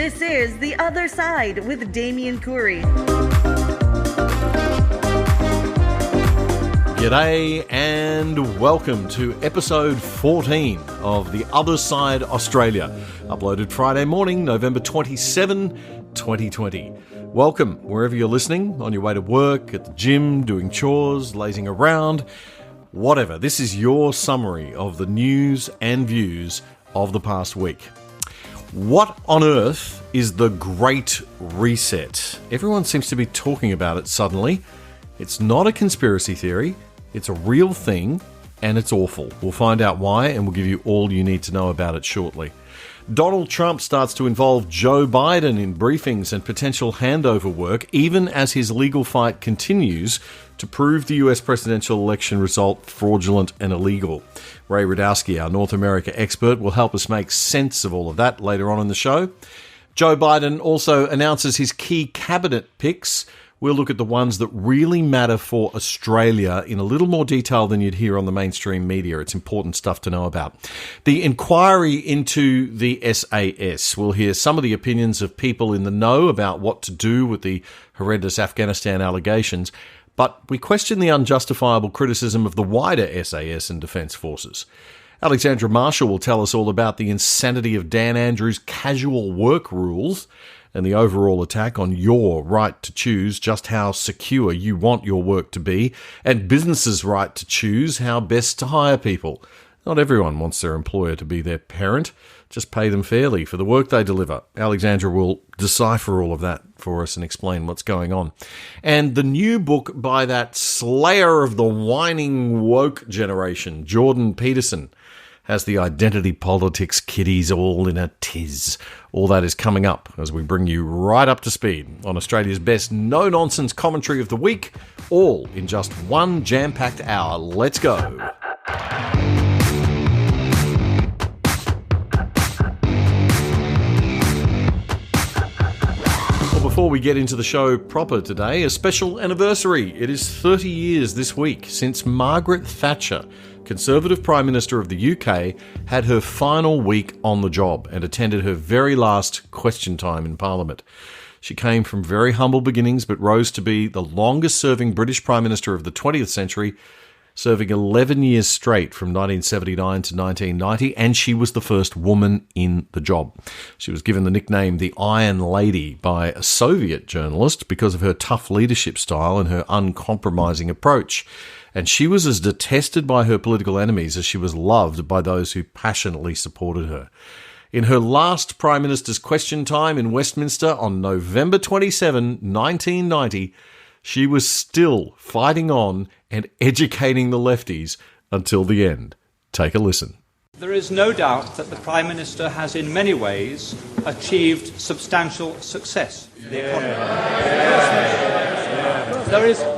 This is The Other Side with Damian Coory. G'day and welcome to episode 14 of The Other Side Australia, uploaded Friday morning, November 27, 2020. Welcome wherever you're listening, on your way to work, at the gym, doing chores, lazing around, whatever. This is your summary of the news and views of the past week. What on earth is the Great Reset? Everyone seems to be talking about it suddenly. It's not a conspiracy theory. It's a real thing, and it's awful. We'll find out why, and we'll give you all you need to know about it shortly. Donald Trump starts to involve Joe Biden in briefings and potential handover work, even as his legal fight continues to prove the US presidential election result fraudulent and illegal. Ray Radowski, our North America expert, will help us make sense of all of that later on in the show. Joe Biden also announces his key cabinet picks. We'll look at the ones that really matter for Australia in a little more detail than you'd hear on the mainstream media. It's important stuff to know about. The inquiry into the SAS. We'll hear some of the opinions of people in the know about what to do with the horrendous Afghanistan allegations, but we question the unjustifiable criticism of the wider SAS and Defence Forces. Alexandra Marshall will tell us all about the insanity of Dan Andrews' casual work rules and the overall attack on your right to choose just how secure you want your work to be, and businesses' right to choose how best to hire people. Not everyone wants their employer to be their parent. Just pay them fairly for the work they deliver. Alexandra will decipher all of that for us and explain what's going on. And the new book by that slayer of the whining woke generation, Jordan Peterson, has the identity politics kiddies all in a tiz. All that is coming up as we bring you right up to speed on Australia's best no-nonsense commentary of the week, all in just one jam-packed hour. Let's go. Before we get into the show proper today, a special anniversary. It is 30 years this week since Margaret Thatcher, Conservative Prime Minister of the UK, had her final week on the job and attended her very last question time in Parliament. She came from very humble beginnings but rose to be the longest-serving British Prime Minister of the 20th century, serving 11 years straight from 1979 to 1990, and she was the first woman in the job. She was given the nickname the Iron Lady by a Soviet journalist because of her tough leadership style and her uncompromising approach. And she was as detested by her political enemies as she was loved by those who passionately supported her. In her last Prime Minister's question time in Westminster on November 27, 1990, she was still fighting on and educating the lefties until the end. Take a listen. There is no doubt that the Prime Minister has in many ways achieved substantial success for the economy.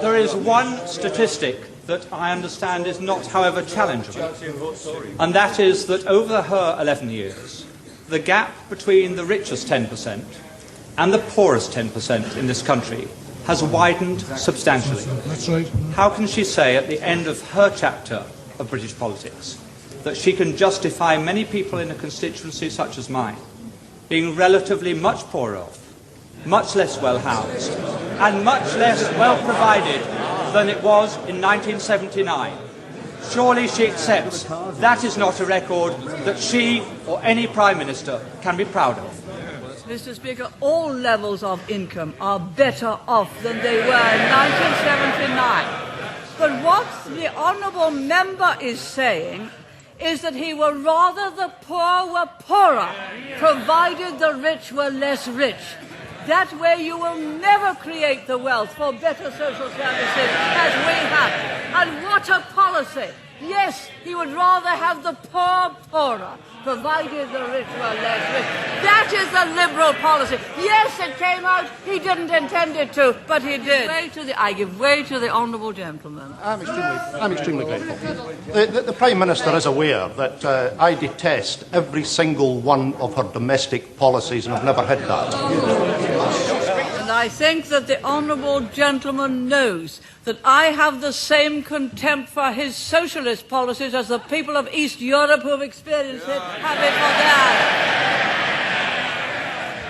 There is one statistic that I understand is not, however, challengeable, and that is that over her 11 years, the gap between the richest 10% and the poorest 10% in this country has widened substantially. That's right. How can she say at the end of her chapter of British politics that she can justify many people in a constituency such as mine being relatively much poorer off, much less well housed, and much less well provided than it was in 1979? Surely she accepts that is not a record that she or any Prime Minister can be proud of. Mr. Speaker, all levels of income are better off than they were in 1979. But what the honourable member is saying is that he would rather the poor were poorer, provided the rich were less rich. That way you will never create the wealth for better social services as we have. And what a policy! Yes, he would rather have the poor poorer, provided the rich were less rich. That is the Liberal policy. Yes, it came out. He didn't intend it to, but he did. I give way to the honourable gentleman. I'm extremely grateful. The Prime Minister is aware that I detest every single one of her domestic policies, and I've never hid that. And I think that the honourable gentleman knows that I have the same contempt for his socialist policies as the people of East Europe who have experienced it have it for theirs.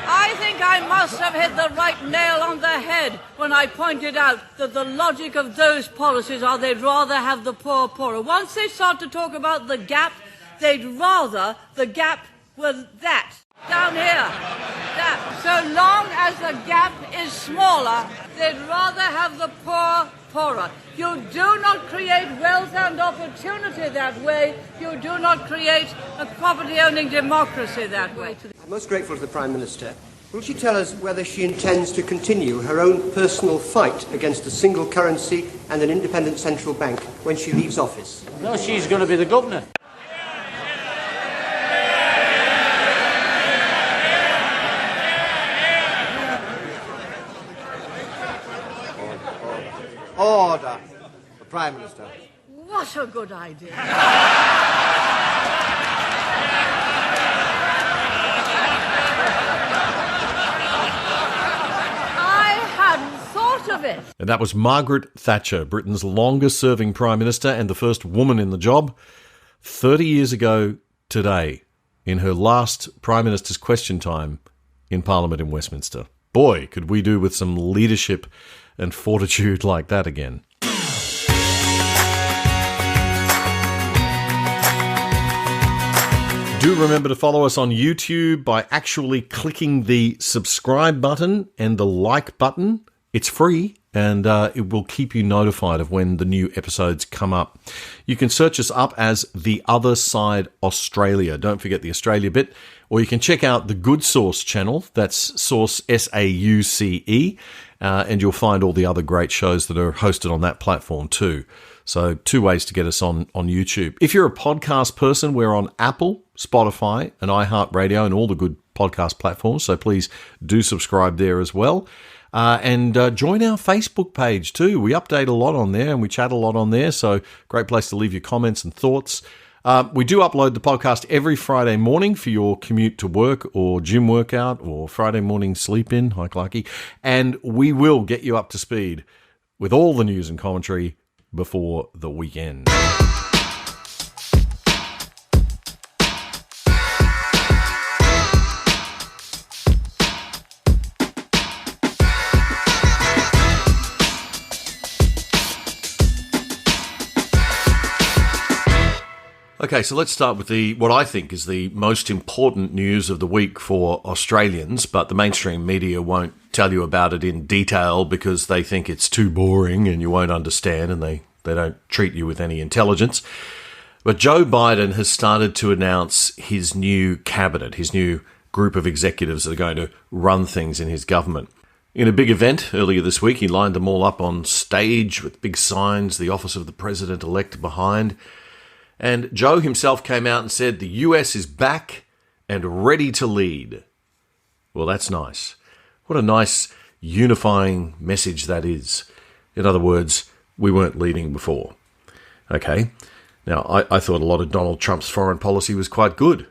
I I must have hit the right nail on the head when I pointed out that the logic of those policies are they'd rather have the poor poorer. Once they start to talk about the gap, they'd rather the gap was that. Down here. That. So long as the gap is smaller, they'd rather have the poor poorer. You do not create wealth and opportunity that way. You do not create a property-owning democracy that way. I'm most grateful to the Prime Minister. Will she tell us whether she intends to continue her own personal fight against a single currency and an independent central bank when she leaves office? No, she's going to be the governor. Order. The Prime Minister. What a good idea. Of it. And that was Margaret Thatcher, Britain's longest-serving Prime Minister and the first woman in the job, 30 years ago today, in her last Prime Minister's question time in Parliament in Westminster. Boy, could we do with some leadership and fortitude like that again. Do remember to follow us on YouTube by actually clicking the subscribe button and the like button. It's free, and it will keep you notified of when the new episodes come up. You can search us up as The Other Side Australia. Don't forget the Australia bit. Or you can check out the Good Source channel. That's Source, S-A-U-C-E. And you'll find all the other great shows that are hosted on that platform too. So 2 ways to get us on YouTube. If you're a podcast person, we're on Apple, Spotify, and iHeartRadio, and all the good podcast platforms. So please do subscribe there as well. And join our Facebook page too. We update a lot on there and we chat a lot on there. So great place to leave your comments and thoughts. We do upload the podcast every Friday morning for your commute to work or gym workout or Friday morning sleep in, like Lucky. And we will get you up to speed with all the news and commentary before the weekend. Okay, so let's start with what I think is the most important news of the week for Australians, but the mainstream media won't tell you about it in detail because they think it's too boring and you won't understand, and they don't treat you with any intelligence. But Joe Biden has started to announce his new cabinet, his new group of executives that are going to run things in his government. In a big event earlier this week, he lined them all up on stage with big signs, the office of the president-elect behind. And Joe himself came out and said the US is back and ready to lead. Well, that's nice. What a nice unifying message that is. In other words, we weren't leading before. Okay, now I thought a lot of Donald Trump's foreign policy was quite good.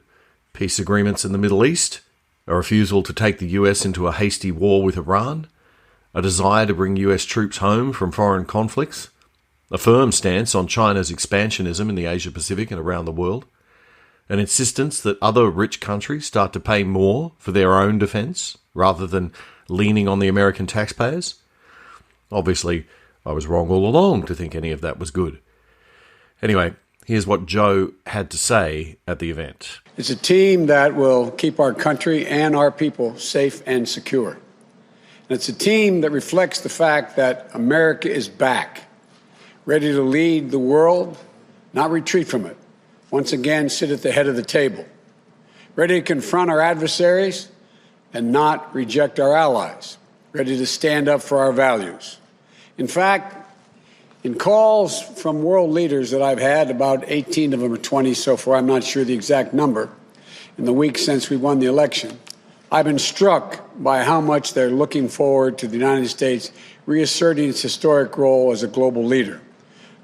Peace agreements in the Middle East, a refusal to take the US into a hasty war with Iran, a desire to bring US troops home from foreign conflicts, a firm stance on China's expansionism in the Asia-Pacific and around the world, an insistence that other rich countries start to pay more for their own defence rather than leaning on the American taxpayers. Obviously, I was wrong all along to think any of that was good. Anyway, here's what Joe had to say at the event. It's a team that will keep our country and our people safe and secure. And it's a team that reflects the fact that America is back, ready to lead the world, not retreat from it. Once again, sit at the head of the table. Ready to confront our adversaries and not reject our allies. Ready to stand up for our values. In fact, in calls from world leaders that I've had, about 18 of them or 20 so far, I'm not sure the exact number, in the weeks since we won the election, I've been struck by how much they're looking forward to the United States reasserting its historic role as a global leader,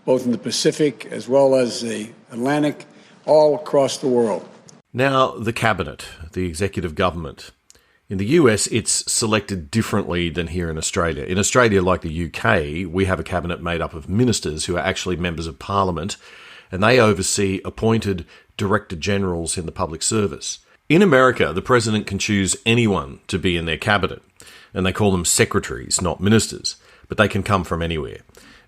both in the Pacific as well as the Atlantic, all across the world. Now, the cabinet, the executive government. In the US, it's selected differently than here in Australia. In Australia, like the UK, we have a cabinet made up of ministers who are actually members of parliament, and they oversee appointed director generals in the public service. In America, the president can choose anyone to be in their cabinet, and they call them secretaries, not ministers, but they can come from anywhere.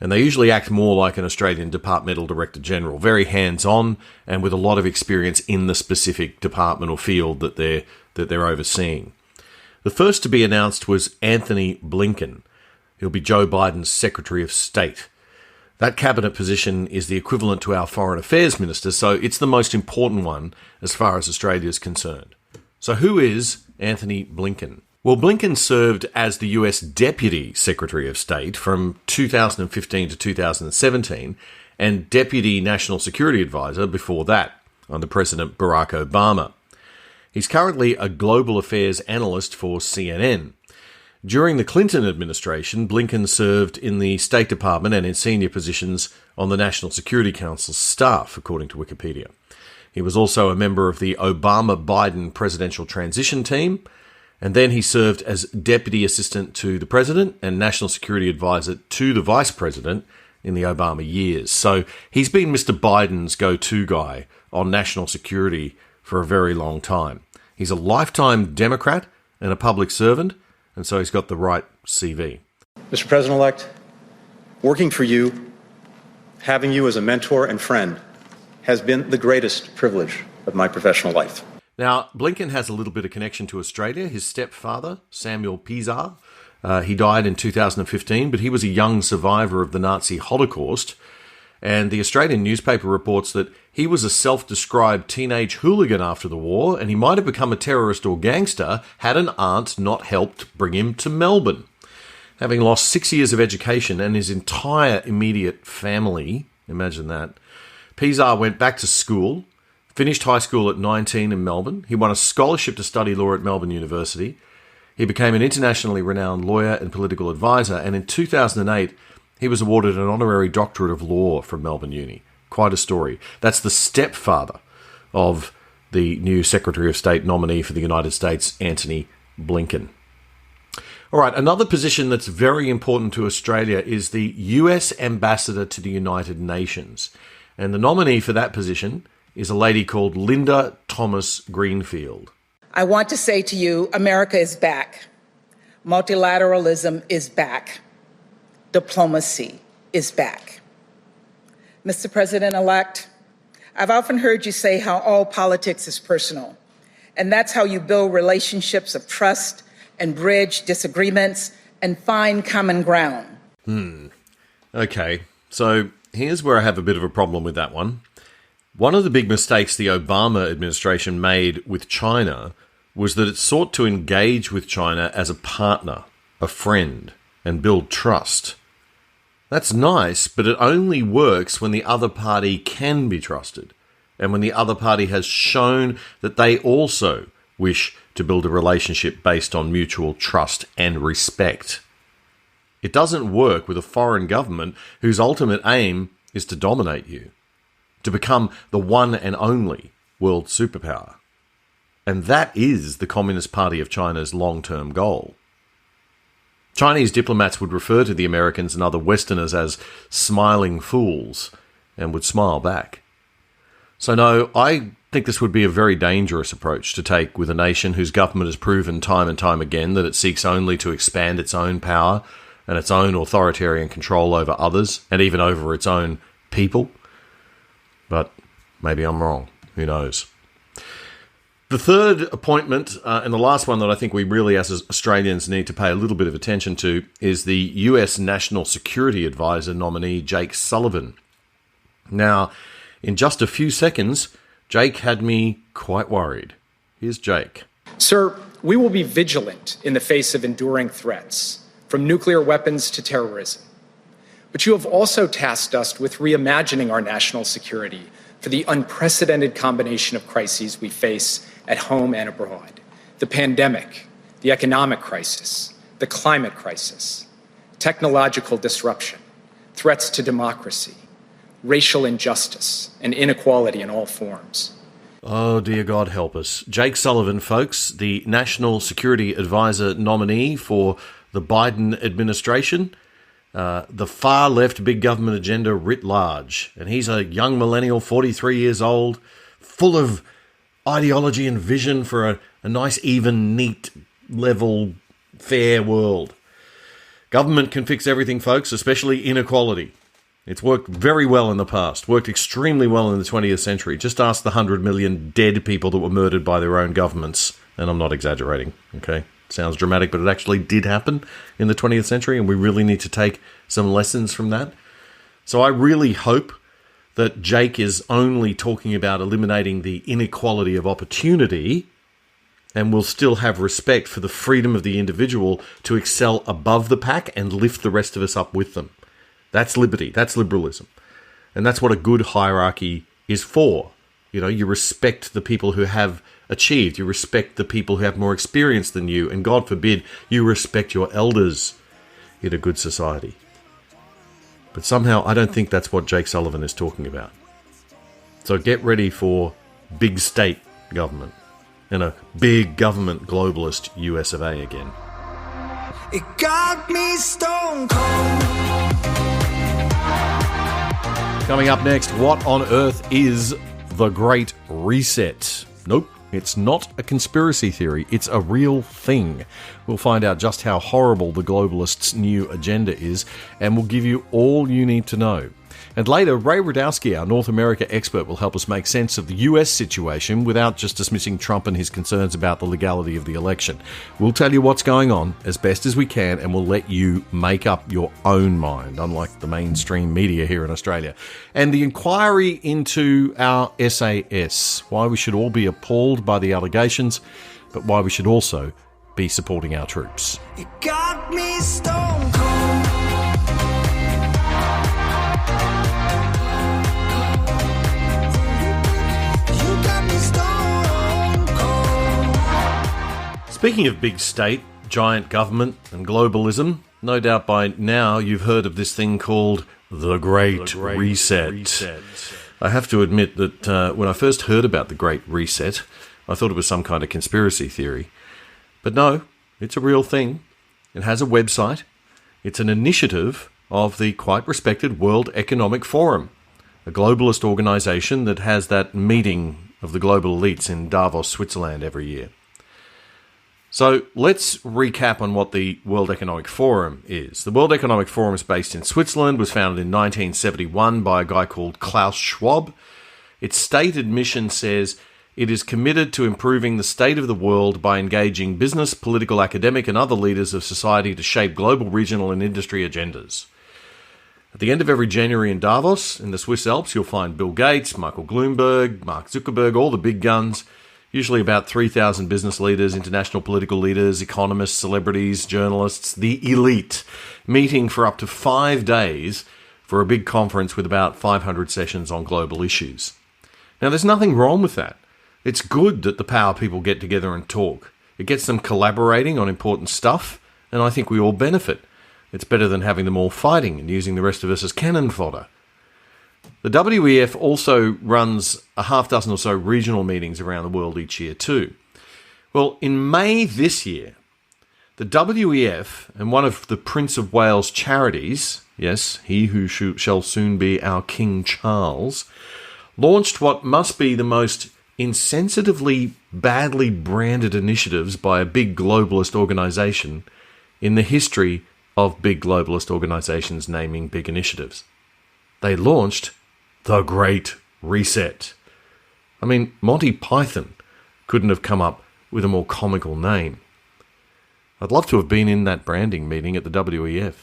And they usually act more like an Australian Departmental Director General, very hands-on and with a lot of experience in the specific department or field that they're overseeing. The first to be announced was Anthony Blinken. He'll be Joe Biden's Secretary of State. That cabinet position is the equivalent to our Foreign Affairs Minister, so it's the most important one as far as Australia is concerned. So who is Anthony Blinken? Well, Blinken served as the US Deputy Secretary of State from 2015 to 2017 and Deputy National Security Advisor before that under President Barack Obama. He's currently a global affairs analyst for CNN. During the Clinton administration, Blinken served in the State Department and in senior positions on the National Security Council's staff, according to Wikipedia. He was also a member of the Obama-Biden presidential transition team, and then he served as Deputy Assistant to the President and National Security Advisor to the Vice President in the Obama years. So he's been Mr. Biden's go-to guy on national security for a very long time. He's a lifetime Democrat and a public servant, and so he's got the right CV. Mr. President-elect, working for you, having you as a mentor and friend, has been the greatest privilege of my professional life. Now, Blinken has a little bit of connection to Australia. His stepfather, Samuel Pisar, he died in 2015, but he was a young survivor of the Nazi Holocaust. And the Australian newspaper reports that he was a self-described teenage hooligan after the war, and he might have become a terrorist or gangster had an aunt not helped bring him to Melbourne. Having lost 6 years of education and his entire immediate family, imagine that, Pisar went back to school, finished high school at 19 in Melbourne. He won a scholarship to study law at Melbourne University. He became an internationally renowned lawyer and political advisor, and in 2008, he was awarded an honorary doctorate of law from Melbourne Uni. Quite a story. That's the stepfather of the new Secretary of State nominee for the United States, Anthony Blinken. All right, another position that's very important to Australia is the US Ambassador to the United Nations. And the nominee for that position is a lady called Linda Thomas Greenfield. I want to say to you, America is back. Multilateralism is back. Diplomacy is back. Mr. President-elect, I've often heard you say how all politics is personal, and that's how you build relationships of trust and bridge disagreements and find common ground. Okay, so here's where I have a bit of a problem with that one. One of the big mistakes the Obama administration made with China was that it sought to engage with China as a partner, a friend, and build trust. That's nice, but it only works when the other party can be trusted, and when the other party has shown that they also wish to build a relationship based on mutual trust and respect. It doesn't work with a foreign government whose ultimate aim is to dominate you, to become the one and only world superpower. And that is the Communist Party of China's long-term goal. Chinese diplomats would refer to the Americans and other Westerners as smiling fools and would smile back. So no, I think this would be a very dangerous approach to take with a nation whose government has proven time and time again that it seeks only to expand its own power and its own authoritarian control over others and even over its own people. But maybe I'm wrong. Who knows? The third appointment, and the last one that I think we really as Australians need to pay a little bit of attention to, is the US National Security Advisor nominee, Jake Sullivan. Now, in just a few seconds, Jake had me quite worried. Here's Jake. Sir, we will be vigilant in the face of enduring threats, from nuclear weapons to terrorism. But you have also tasked us with reimagining our national security for the unprecedented combination of crises we face at home and abroad. The pandemic, the economic crisis, the climate crisis, technological disruption, threats to democracy, racial injustice, and inequality in all forms. Oh, dear God help us. Jake Sullivan, folks, the National Security Advisor nominee for the Biden administration, the far-left big government agenda writ large. And he's a young millennial, 43 years old, full of ideology and vision for a nice, even, neat, level, fair world. Government can fix everything, folks, especially inequality. It's worked very well in the past, worked extremely well in the 20th century. Just ask the 100 million dead people that were murdered by their own governments. And I'm not exaggerating, okay? Sounds dramatic, but it actually did happen in the 20th century, and we really need to take some lessons from that. So I really hope that Jake is only talking about eliminating the inequality of opportunity and will still have respect for the freedom of the individual to excel above the pack and lift the rest of us up with them. That's liberty. That's liberalism. And that's what a good hierarchy is for. You know, you respect the people who have achieved. You respect the people who have more experience than you. And God forbid, you respect your elders in a good society. But somehow, I don't think that's what Jake Sullivan is talking about. So get ready for big state government and a big government globalist US of A again. It got me stone cold. Coming up next, what on earth is the Great Reset? Nope, it's not a conspiracy theory. It's a real thing. We'll find out just how horrible the globalists' new agenda is, and we'll give you all you need to know. And later, Ray Radowski, our North America expert, will help us make sense of the US situation without just dismissing Trump and his concerns about the legality of the election. We'll tell you what's going on as best as we can, and we'll let you make up your own mind, unlike the mainstream media here in Australia. And the inquiry into our SAS, why we should all be appalled by the allegations, but why we should also be supporting our troops. It got me stone cold. Speaking of big state, giant government and globalism, no doubt by now you've heard of this thing called the Great Reset. I have to admit that when I first heard about the Great Reset, I thought it was some kind of conspiracy theory. But no, it's a real thing. It has a website. It's an initiative of the quite respected World Economic Forum, a globalist organisation that has that meeting of the global elites in Davos, Switzerland every year. So let's recap on what the World Economic Forum is. The World Economic Forum is based in Switzerland, was founded in 1971 by a guy called Klaus Schwab. Its stated mission says it is committed to improving the state of the world by engaging business, political, academic and other leaders of society to shape global, regional and industry agendas. At the end of every January in Davos, in the Swiss Alps, you'll find Bill Gates, Michael Bloomberg, Mark Zuckerberg, all the big guns. Usually about 3,000 business leaders, international political leaders, economists, celebrities, journalists, the elite, meeting for up to 5 days for a big conference with about 500 sessions on global issues. Now, there's nothing wrong with that. It's good that the power people get together and talk. It gets them collaborating on important stuff, and I think we all benefit. It's better than having them all fighting and using the rest of us as cannon fodder. The WEF also runs a half dozen or so regional meetings around the world each year too. Well, in May this year, the WEF and one of the Prince of Wales charities, yes, he who shall soon be our King Charles, launched what must be the most insensitively badly branded initiatives by a big globalist organisation in the history of big globalist organisations naming big initiatives. They launched the Great Reset. I mean, Monty Python couldn't have come up with a more comical name. I'd love to have been in that branding meeting at the WEF.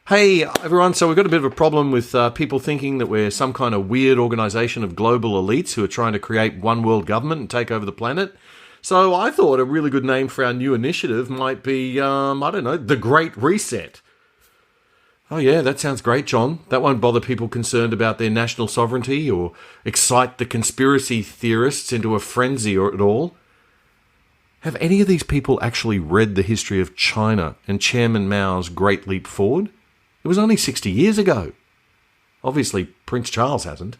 Hey, everyone, so we've got a bit of a problem with people thinking that we're some kind of weird organisation of global elites who are trying to create one world government and take over the planet. So I thought a really good name for our new initiative might be, the Great Reset. Oh yeah, that sounds great, John. That won't bother people concerned about their national sovereignty or excite the conspiracy theorists into a frenzy or at all. Have any of these people actually read the history of China and Chairman Mao's Great Leap Forward? It was only 60 years ago. Obviously, Prince Charles hasn't.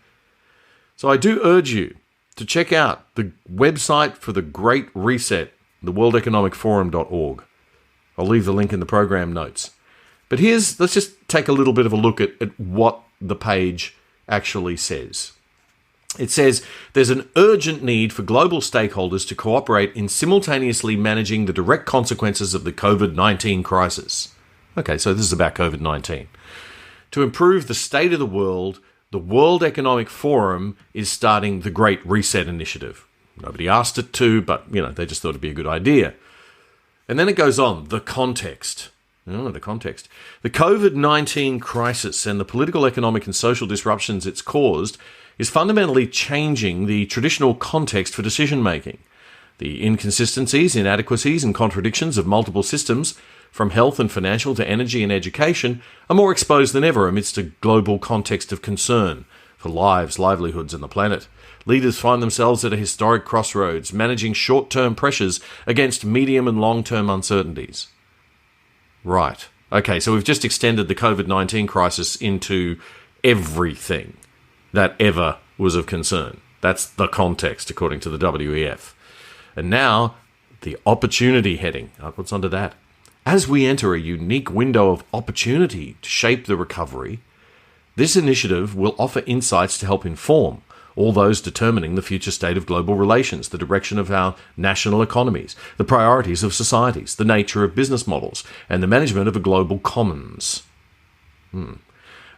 So I do urge you to check out the website for the Great Reset, theworldeconomicforum.org. I'll leave the link in the program notes. But let's just take a little bit of a look at what the page actually says. It says there's an urgent need for global stakeholders to cooperate in simultaneously managing the direct consequences of the COVID-19 crisis. Okay, so this is about COVID-19. To improve the state of the World Economic Forum is starting the Great Reset Initiative. Nobody asked it to, but, they just thought it'd be a good idea. And then it goes on, the context. The context. The COVID-19 crisis and the political, economic and social disruptions it's caused is fundamentally changing the traditional context for decision-making. The inconsistencies, inadequacies and contradictions of multiple systems, from health and financial to energy and education, are more exposed than ever amidst a global context of concern for lives, livelihoods and the planet. Leaders find themselves at a historic crossroads, managing short-term pressures against medium and long-term uncertainties. Right. Okay, so we've just extended the COVID-19 crisis into everything that ever was of concern. That's the context, according to the WEF. And now, the opportunity heading. What's under that? As we enter a unique window of opportunity to shape the recovery, this initiative will offer insights to help inform all those determining the future state of global relations, the direction of our national economies, the priorities of societies, the nature of business models, and the management of a global commons.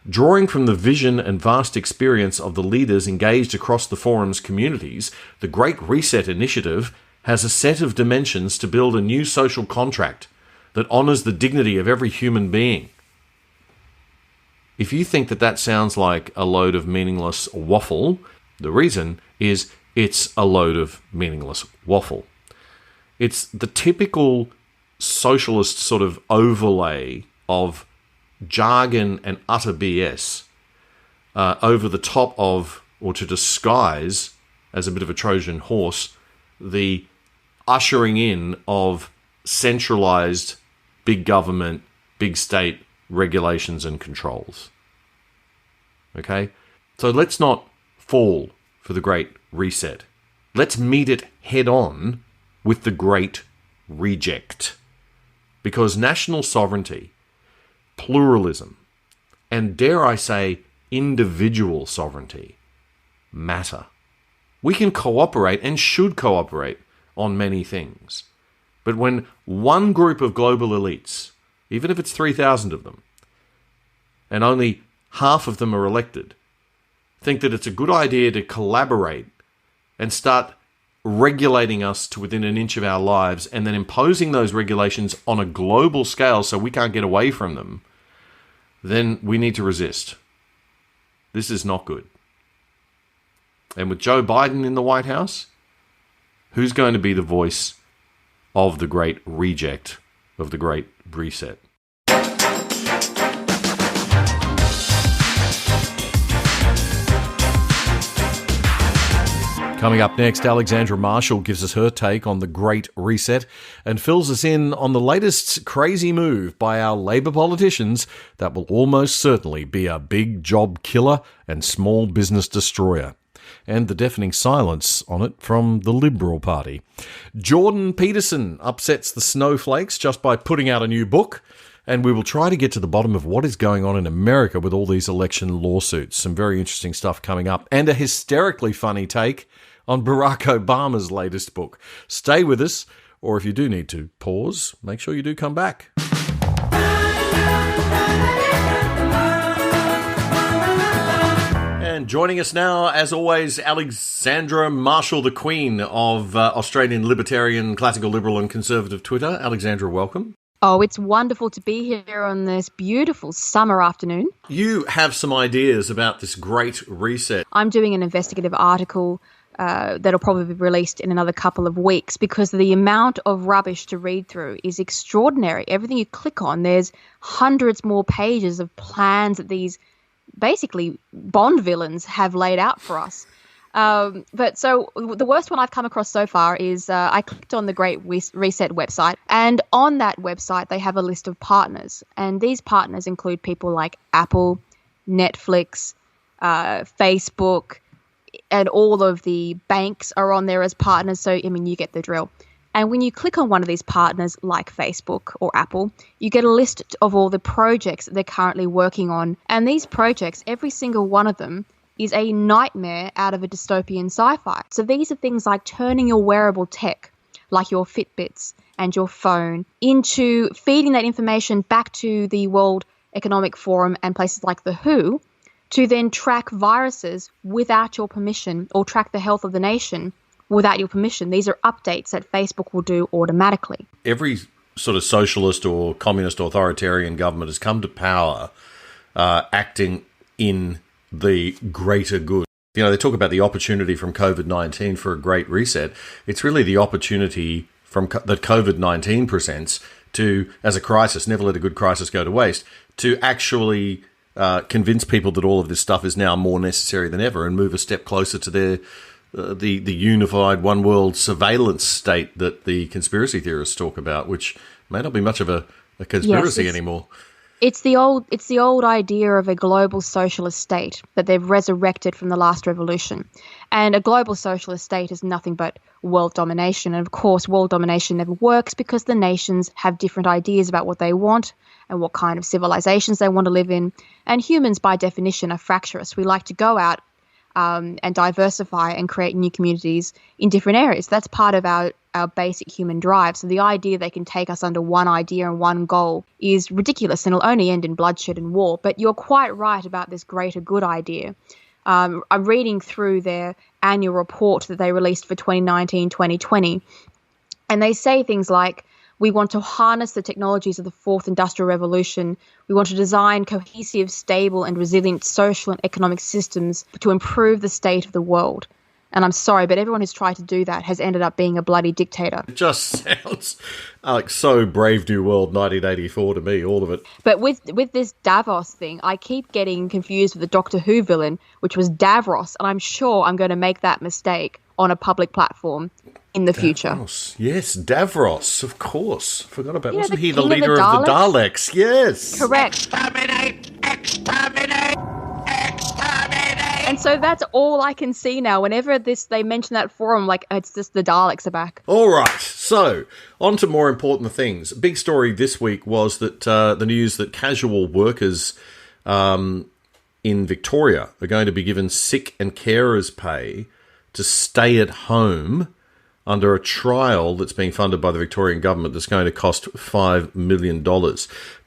Drawing from the vision and vast experience of the leaders engaged across the forum's communities, the Great Reset Initiative has a set of dimensions to build a new social contract that honours the dignity of every human being. If you think that sounds like a load of meaningless waffle, the reason is it's a load of meaningless waffle. It's the typical socialist sort of overlay of jargon and utter BS over the top of, or to disguise as a bit of a Trojan horse, the ushering in of centralised big government, big state regulations and controls. Okay? So let's not fall for the Great Reset. Let's meet it head on with the Great Reject. Because national sovereignty, pluralism, and dare I say, individual sovereignty matter. We can cooperate and should cooperate on many things. But when one group of global elites, even if it's 3,000 of them, and only half of them are elected, think that it's a good idea to collaborate and start regulating us to within an inch of our lives and then imposing those regulations on a global scale so we can't get away from them, then we need to resist. This is not good. And with Joe Biden in the White House, who's going to be the voice of the Great Reject, of the Great Reset? Coming up next, Alexandra Marshall gives us her take on the Great Reset and fills us in on the latest crazy move by our Labor politicians that will almost certainly be a big job killer and small business destroyer. And the deafening silence on it from the Liberal Party. Jordan Peterson upsets the snowflakes just by putting out a new book. And we will try to get to the bottom of what is going on in America with all these election lawsuits. Some very interesting stuff coming up. And a hysterically funny take on Barack Obama's latest book. Stay with us, or if you do need to pause, make sure you do come back. And joining us now, as always, Alexandra Marshall, the queen of Australian libertarian, classical liberal and conservative Twitter. Alexandra, welcome. Oh, it's wonderful to be here on this beautiful summer afternoon. You have some ideas about this Great Reset. I'm doing an investigative article that'll probably be released in another couple of weeks because the amount of rubbish to read through is extraordinary. Everything you click on, there's hundreds more pages of plans that these basically Bond villains have laid out for us. But so the worst one I've come across so far is I clicked on the Great Reset website, and on that website they have a list of partners, and these partners include people like Apple, Netflix, Facebook, and all of the banks are on there as partners. So, I mean, you get the drill. And when you click on one of these partners like Facebook or Apple, you get a list of all the projects that they're currently working on. And these projects, every single one of them is a nightmare out of a dystopian sci-fi. So these are things like turning your wearable tech, like your Fitbits and your phone, into feeding that information back to the World Economic Forum and places like the WHO to then track viruses without your permission, or track the health of the nation without your permission. These are updates that Facebook will do automatically. Every sort of socialist or communist authoritarian government has come to power acting in the greater good. You know, they talk about the opportunity from COVID-19 for a great reset. It's really the opportunity that COVID-19 presents to, as a crisis, never let a good crisis go to waste, to actually convince people that all of this stuff is now more necessary than ever and move a step closer to the unified one world surveillance state that the conspiracy theorists talk about, which may not be much of a conspiracy anymore. It's the old idea of a global socialist state that they've resurrected from the last revolution. And a global socialist state is nothing but world domination. And of course, world domination never works because the nations have different ideas about what they want and what kind of civilizations they want to live in. And humans, by definition, are fractious. We like to go out and diversify and create new communities in different areas. That's part of our basic human drive. So the idea they can take us under one idea and one goal is ridiculous, and it'll only end in bloodshed and war. But you're quite right about this greater good idea. I'm reading through their annual report that they released for 2019-2020, and they say things like, we want to harness the technologies of the fourth industrial revolution. We want to design cohesive, stable, and resilient social and economic systems to improve the state of the world. And I'm sorry, but everyone who's tried to do that has ended up being a bloody dictator. It just sounds like so Brave New World 1984 to me, all of it. But with this Davos thing, I keep getting confused with the Doctor Who villain, which was Davros, and I'm sure I'm going to make that mistake on a public platform in the future. Yes, Davros, of course. Forgot about, wasn't he the king of leader of the Daleks? Yes. Correct. Exterminate! And so that's all I can see now. Whenever they mention that forum, like, it's just the Daleks are back. All right. So, on to more important things. Big story this week was that the news that casual workers in Victoria are going to be given sick and carers pay to stay at home under a trial that's being funded by the Victorian government that's going to cost $5 million.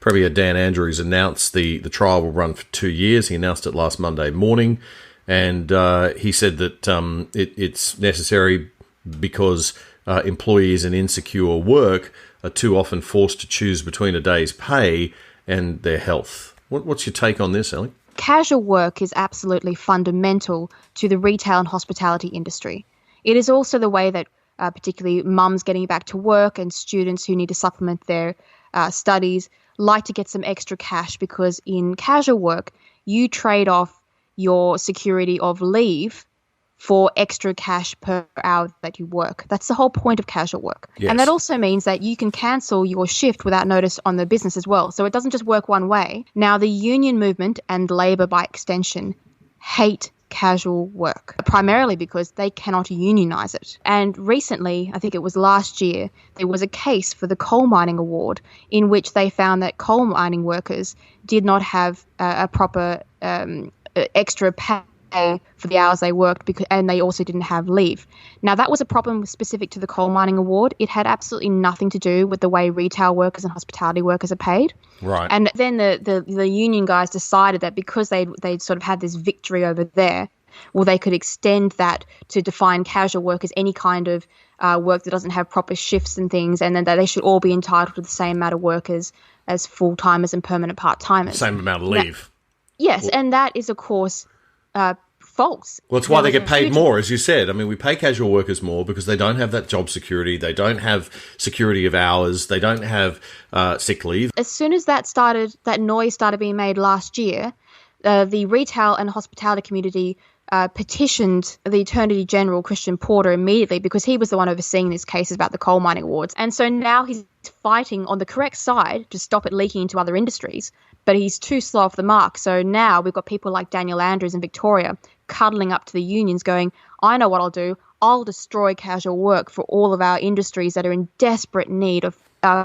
Premier Dan Andrews announced the trial will run for 2 years. He announced it last Monday morning, and he said that it's necessary because employees in insecure work are too often forced to choose between a day's pay and their health. What's your take on this, Ellie? Casual work is absolutely fundamental to the retail and hospitality industry. It is also the way that particularly mums getting back to work and students who need to supplement their studies like to get some extra cash, because in casual work, you trade off your security of leave for extra cash per hour that you work. That's the whole point of casual work. Yes. And that also means that you can cancel your shift without notice on the business as well. So it doesn't just work one way. Now, the union movement and Labor by extension hate casual work, primarily because they cannot unionize it. And recently, I think it was last year, there was a case for the coal mining award in which they found that coal mining workers did not have a proper extra pay for the hours they worked, and they also didn't have leave. Now, that was a problem specific to the coal mining award. It had absolutely nothing to do with the way retail workers and hospitality workers are paid. Right. And then the union guys decided that because they'd sort of had this victory over there, well, they could extend that to define casual work as any kind of work that doesn't have proper shifts and things, and then that they should all be entitled to the same amount of work as full-timers and permanent part-timers. Same amount of leave. Yes, and that is, of course, false. Well, it's why they get paid more, as you said. I mean, we pay casual workers more because they don't have that job security. They don't have security of hours. They don't have sick leave. As soon as that noise started being made last year, the retail and hospitality community petitioned the Attorney General, Christian Porter, immediately, because he was the one overseeing these cases about the coal mining awards. And so now he's fighting on the correct side to stop it leaking into other industries, but he's too slow off the mark. So now we've got people like Daniel Andrews in Victoria cuddling up to the unions going, I know what I'll do. I'll destroy casual work for all of our industries that are in desperate need of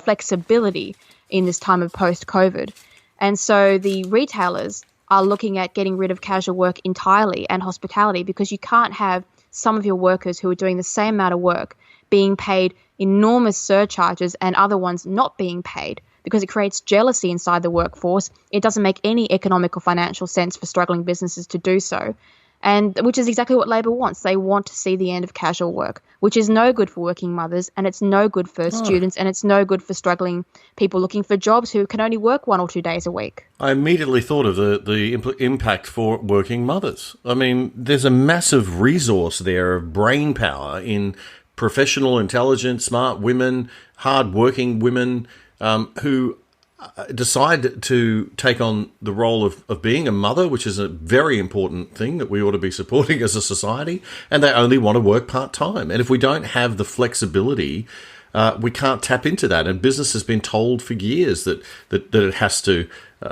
flexibility in this time of post-COVID. And so the retailers are looking at getting rid of casual work entirely and hospitality, because you can't have some of your workers who are doing the same amount of work being paid enormous surcharges and other ones not being paid, because it creates jealousy inside the workforce. It doesn't make any economic or financial sense for struggling businesses to do so. And which is exactly what Labor wants. They want to see the end of casual work, which is no good for working mothers, and it's no good for students, and it's no good for struggling people looking for jobs who can only work 1 or 2 days a week. I immediately thought of the impact for working mothers. I mean, there's a massive resource there of brain power in professional, intelligent, smart women, hard-working women who decide to take on the role of being a mother, which is a very important thing that we ought to be supporting as a society, and they only want to work part-time. And if we don't have the flexibility, we can't tap into that. And business has been told for years that it has to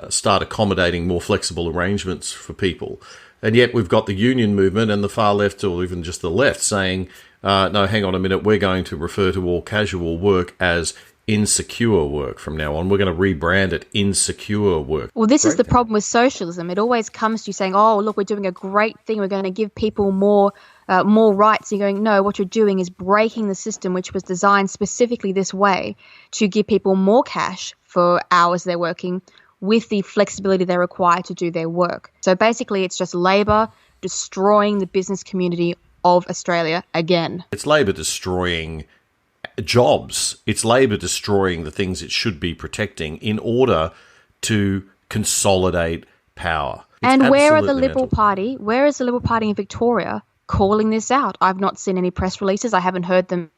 start accommodating more flexible arrangements for people. And yet we've got the union movement and the far left, or even just the left, saying, no, hang on a minute, we're going to refer to all casual work as insecure work from now on. We're going to rebrand it insecure work. Well, this is the problem with socialism. It always comes to you saying, oh, look, we're doing a great thing. We're going to give people more rights. And you're going, no, what you're doing is breaking the system, which was designed specifically this way to give people more cash for hours they're working with the flexibility they require to do their work. So basically, it's just Labor destroying the business community of Australia again. It's Labor destroying jobs. It's Labor destroying the things it should be protecting in order to consolidate power. And where are the Liberal Party? Where is the Liberal Party in Victoria calling this out? I've not seen any press releases. I haven't heard them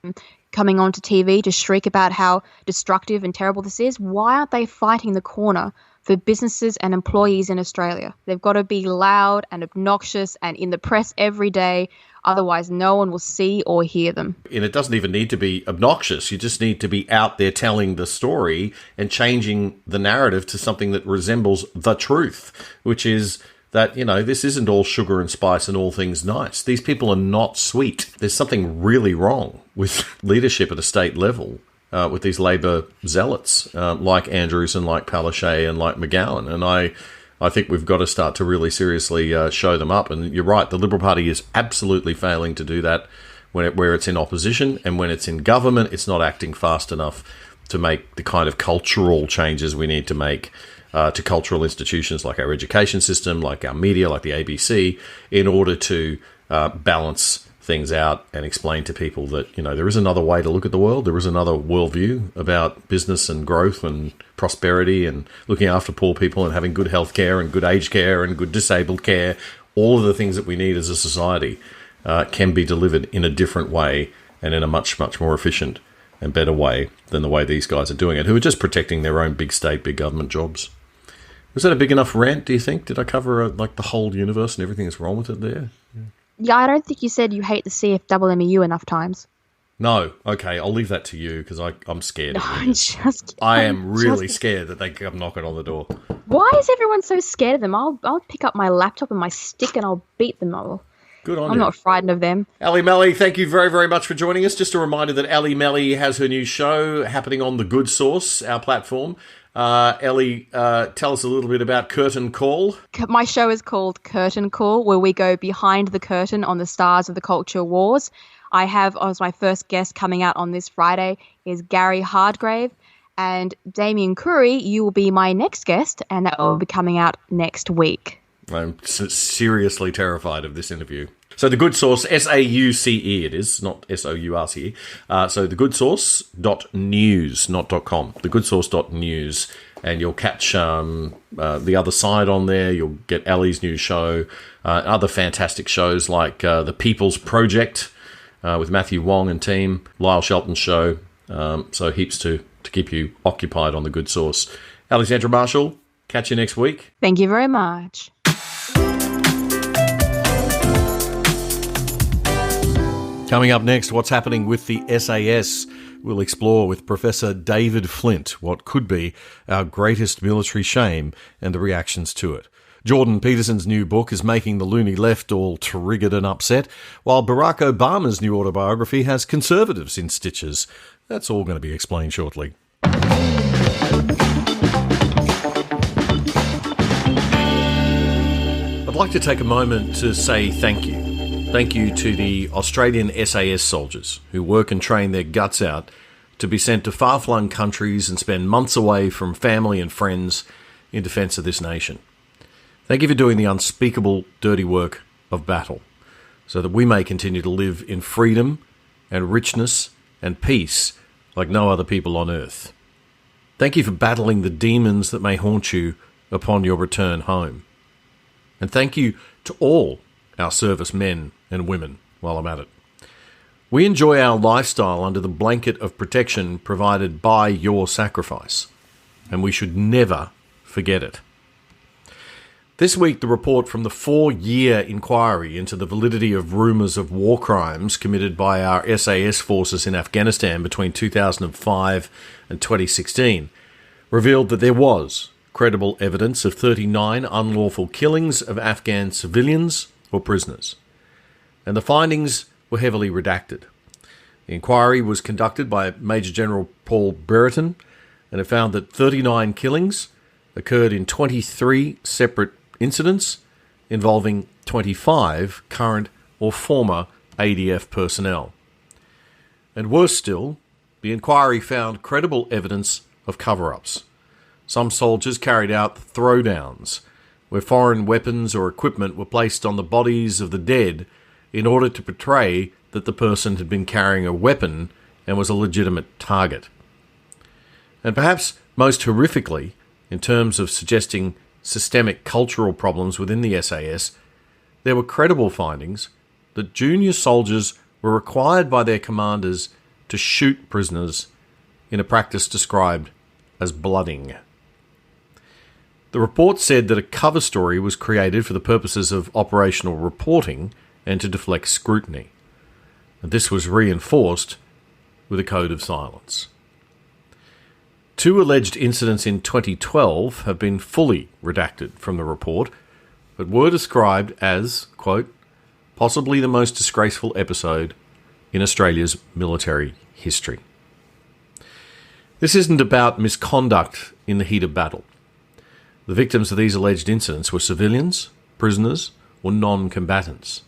coming onto TV to shriek about how destructive and terrible this is. Why aren't they fighting the corner for businesses and employees in Australia? They've got to be loud and obnoxious and in the press every day. Otherwise, no one will see or hear them. And it doesn't even need to be obnoxious. You just need to be out there telling the story and changing the narrative to something that resembles the truth, which is that, you know, this isn't all sugar and spice and all things nice. These people are not sweet. There's something really wrong with leadership at a state level with these Labor zealots like Andrews and like Palaszczuk and like McGowan. And I think we've got to start to really seriously show them up. And you're right, the Liberal Party is absolutely failing to do that where it's in opposition, and when it's in government, it's not acting fast enough to make the kind of cultural changes we need to make to cultural institutions like our education system, like our media, like the ABC, in order to balance things out and explain to people that, you know, there is another way to look at the world. There is another worldview about business and growth and prosperity and looking after poor people and having good health care and good aged care and good disabled care. All of the things that we need as a society can be delivered in a different way and in a much, much more efficient and better way than the way these guys are doing it, who are just protecting their own big state, big government jobs. Was that a big enough rant, do you think? Did I cover like the whole universe and everything that's wrong with it there? Yeah, I don't think you said you hate the CFMMU enough times. No, okay, I'll leave that to you because I'm scared. No, I am really scared that they come knocking on the door. Why is everyone so scared of them? I'll pick up my laptop and my stick and I'll beat them all. Good on you. I'm not frightened of them. Ali Melly, thank you very, very much for joining us. Just a reminder that Ali Melly has her new show happening on The Good Source, our platform. Ellie, tell us a little bit about Curtain Call. My show is called Curtain Call, where we go behind the curtain on the stars of the culture wars. I have, as my first guest coming out on this Friday, is Gary Hardgrave. And Damian Coory, you will be my next guest, and that will be coming out next week. I'm seriously terrified of this interview. So The Good Source, SAUCE it is, not SOURCE. So thegoodsource.news, not .com, thegoodsource.news. And you'll catch The Other Side on there. You'll get Ali's new show. Other fantastic shows like The People's Project with Matthew Wong and team. Lyle Shelton's show. So heaps to keep you occupied on The Good Source. Alexandra Marshall, catch you next week. Thank you very much. Coming up next, what's happening with the SAS? We'll explore with Professor David Flint what could be our greatest military shame and the reactions to it. Jordan Peterson's new book is making the loony left all triggered and upset, while Barack Obama's new autobiography has conservatives in stitches. That's all going to be explained shortly. like to take a moment to say thank you. Thank you to the Australian SAS soldiers who work and train their guts out to be sent to far-flung countries and spend months away from family and friends in defence of this nation. Thank you for doing the unspeakable, dirty work of battle so that we may continue to live in freedom and richness and peace like no other people on earth. Thank you for battling the demons that may haunt you upon your return home. And thank you to all our service men and women while I'm at it. We enjoy our lifestyle under the blanket of protection provided by your sacrifice, and we should never forget it. This week, the report from the 4-year inquiry into the validity of rumours of war crimes committed by our SAS forces in Afghanistan between 2005 and 2016 revealed that there was credible evidence of 39 unlawful killings of Afghan civilians or prisoners, and the findings were heavily redacted. The inquiry was conducted by Major General Paul Brereton, and it found that 39 killings occurred in 23 separate incidents involving 25 current or former ADF personnel. And worse still, the inquiry found credible evidence of cover-ups. Some soldiers carried out throwdowns, where foreign weapons or equipment were placed on the bodies of the dead in order to portray that the person had been carrying a weapon and was a legitimate target. And perhaps most horrifically, in terms of suggesting systemic cultural problems within the SAS, there were credible findings that junior soldiers were required by their commanders to shoot prisoners in a practice described as blooding. The report said that a cover story was created for the purposes of operational reporting and to deflect scrutiny. And this was reinforced with a code of silence. 2 alleged incidents in 2012 have been fully redacted from the report, but were described as, quote, possibly the most disgraceful episode in Australia's military history. This isn't about misconduct in the heat of battle. The victims of these alleged incidents were civilians, prisoners, or non-combatants.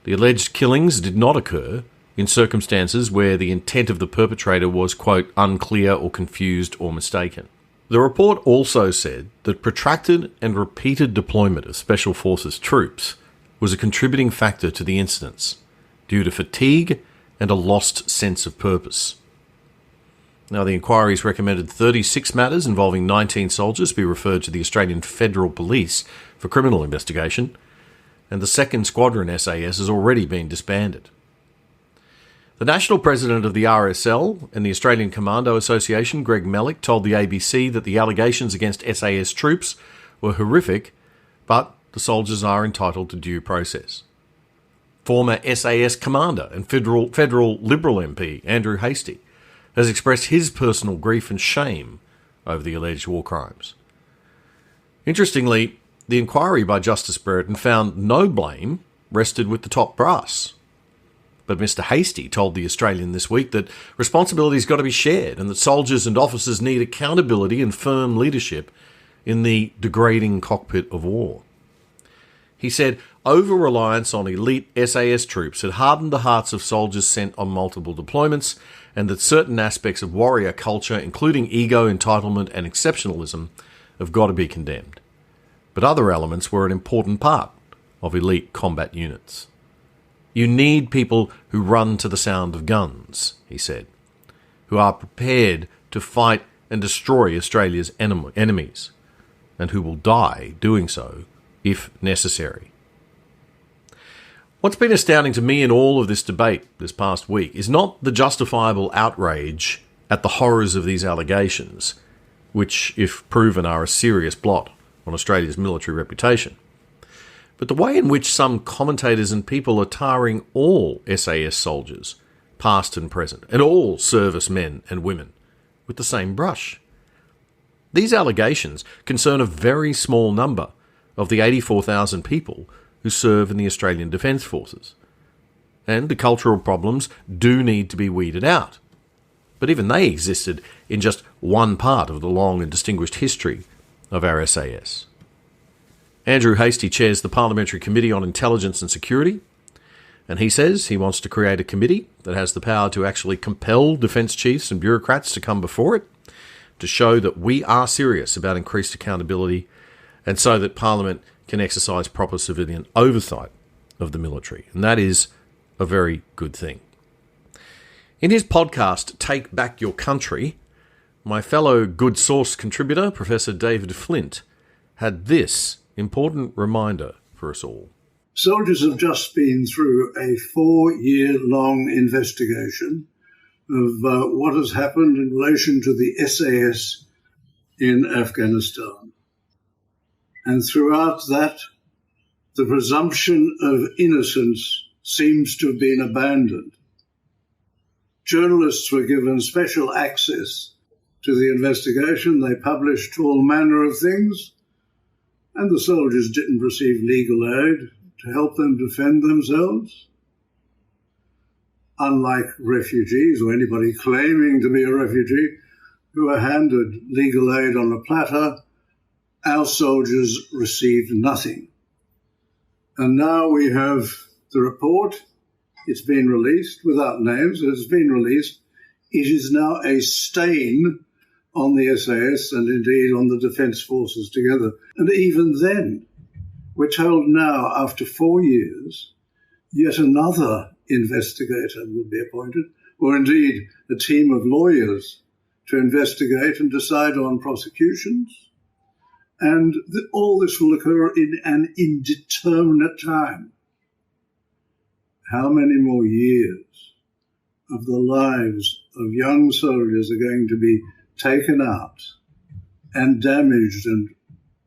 The alleged killings did not occur in circumstances where the intent of the perpetrator was, quote, unclear or confused or mistaken. The report also said that protracted and repeated deployment of Special Forces troops was a contributing factor to the incidents, due to fatigue and a lost sense of purpose. Now, the inquiries recommended 36 matters involving 19 soldiers be referred to the Australian Federal Police for criminal investigation, and the 2nd Squadron SAS has already been disbanded. The national president of the RSL and the Australian Commando Association, Greg Mellick, told the ABC that the allegations against SAS troops were horrific, but the soldiers are entitled to due process. Former SAS commander and federal Liberal MP, Andrew Hastie, has expressed his personal grief and shame over the alleged war crimes. Interestingly, the inquiry by Justice Brereton found no blame rested with the top brass. But Mr. Hastie told the Australian this week that responsibility's got to be shared and that soldiers and officers need accountability and firm leadership in the degrading cockpit of war. He said over-reliance on elite SAS troops had hardened the hearts of soldiers sent on multiple deployments, and that certain aspects of warrior culture, including ego, entitlement and exceptionalism, have got to be condemned. But other elements were an important part of elite combat units. You need people who run to the sound of guns, he said, who are prepared to fight and destroy Australia's enemies, and who will die doing so if necessary. What's been astounding to me in all of this debate this past week is not the justifiable outrage at the horrors of these allegations, which, if proven, are a serious blot on Australia's military reputation, but the way in which some commentators and people are tarring all SAS soldiers, past and present, and all servicemen and women with the same brush. These allegations concern a very small number of the 84,000 people who serve in the Australian Defence Forces. And the cultural problems do need to be weeded out. But even they existed in just one part of the long and distinguished history of our SAS. Andrew Hastie chairs the Parliamentary Committee on Intelligence and Security, and he says he wants to create a committee that has the power to actually compel defence chiefs and bureaucrats to come before it, to show that we are serious about increased accountability, and so that Parliament can exercise proper civilian oversight of the military. And that is a very good thing. In his podcast, Take Back Your Country, my fellow Good Source contributor, Professor David Flint, had this important reminder for us all. Soldiers have just been through a 4-year-long investigation of what has happened in relation to the SAS in Afghanistan. And throughout that, the presumption of innocence seems to have been abandoned. Journalists were given special access to the investigation. They published all manner of things, and the soldiers didn't receive legal aid to help them defend themselves. Unlike refugees or anybody claiming to be a refugee who are handed legal aid on a platter, our soldiers received nothing. And now we have the report. It's been released without names. It's been released. It is now a stain on the SAS and indeed on the Defence Forces together. And even then, we're told now, after 4 years, yet another investigator will be appointed, or indeed a team of lawyers to investigate and decide on prosecutions. And all this will occur in an indeterminate time. How many more years of the lives of young soldiers are going to be taken out and damaged and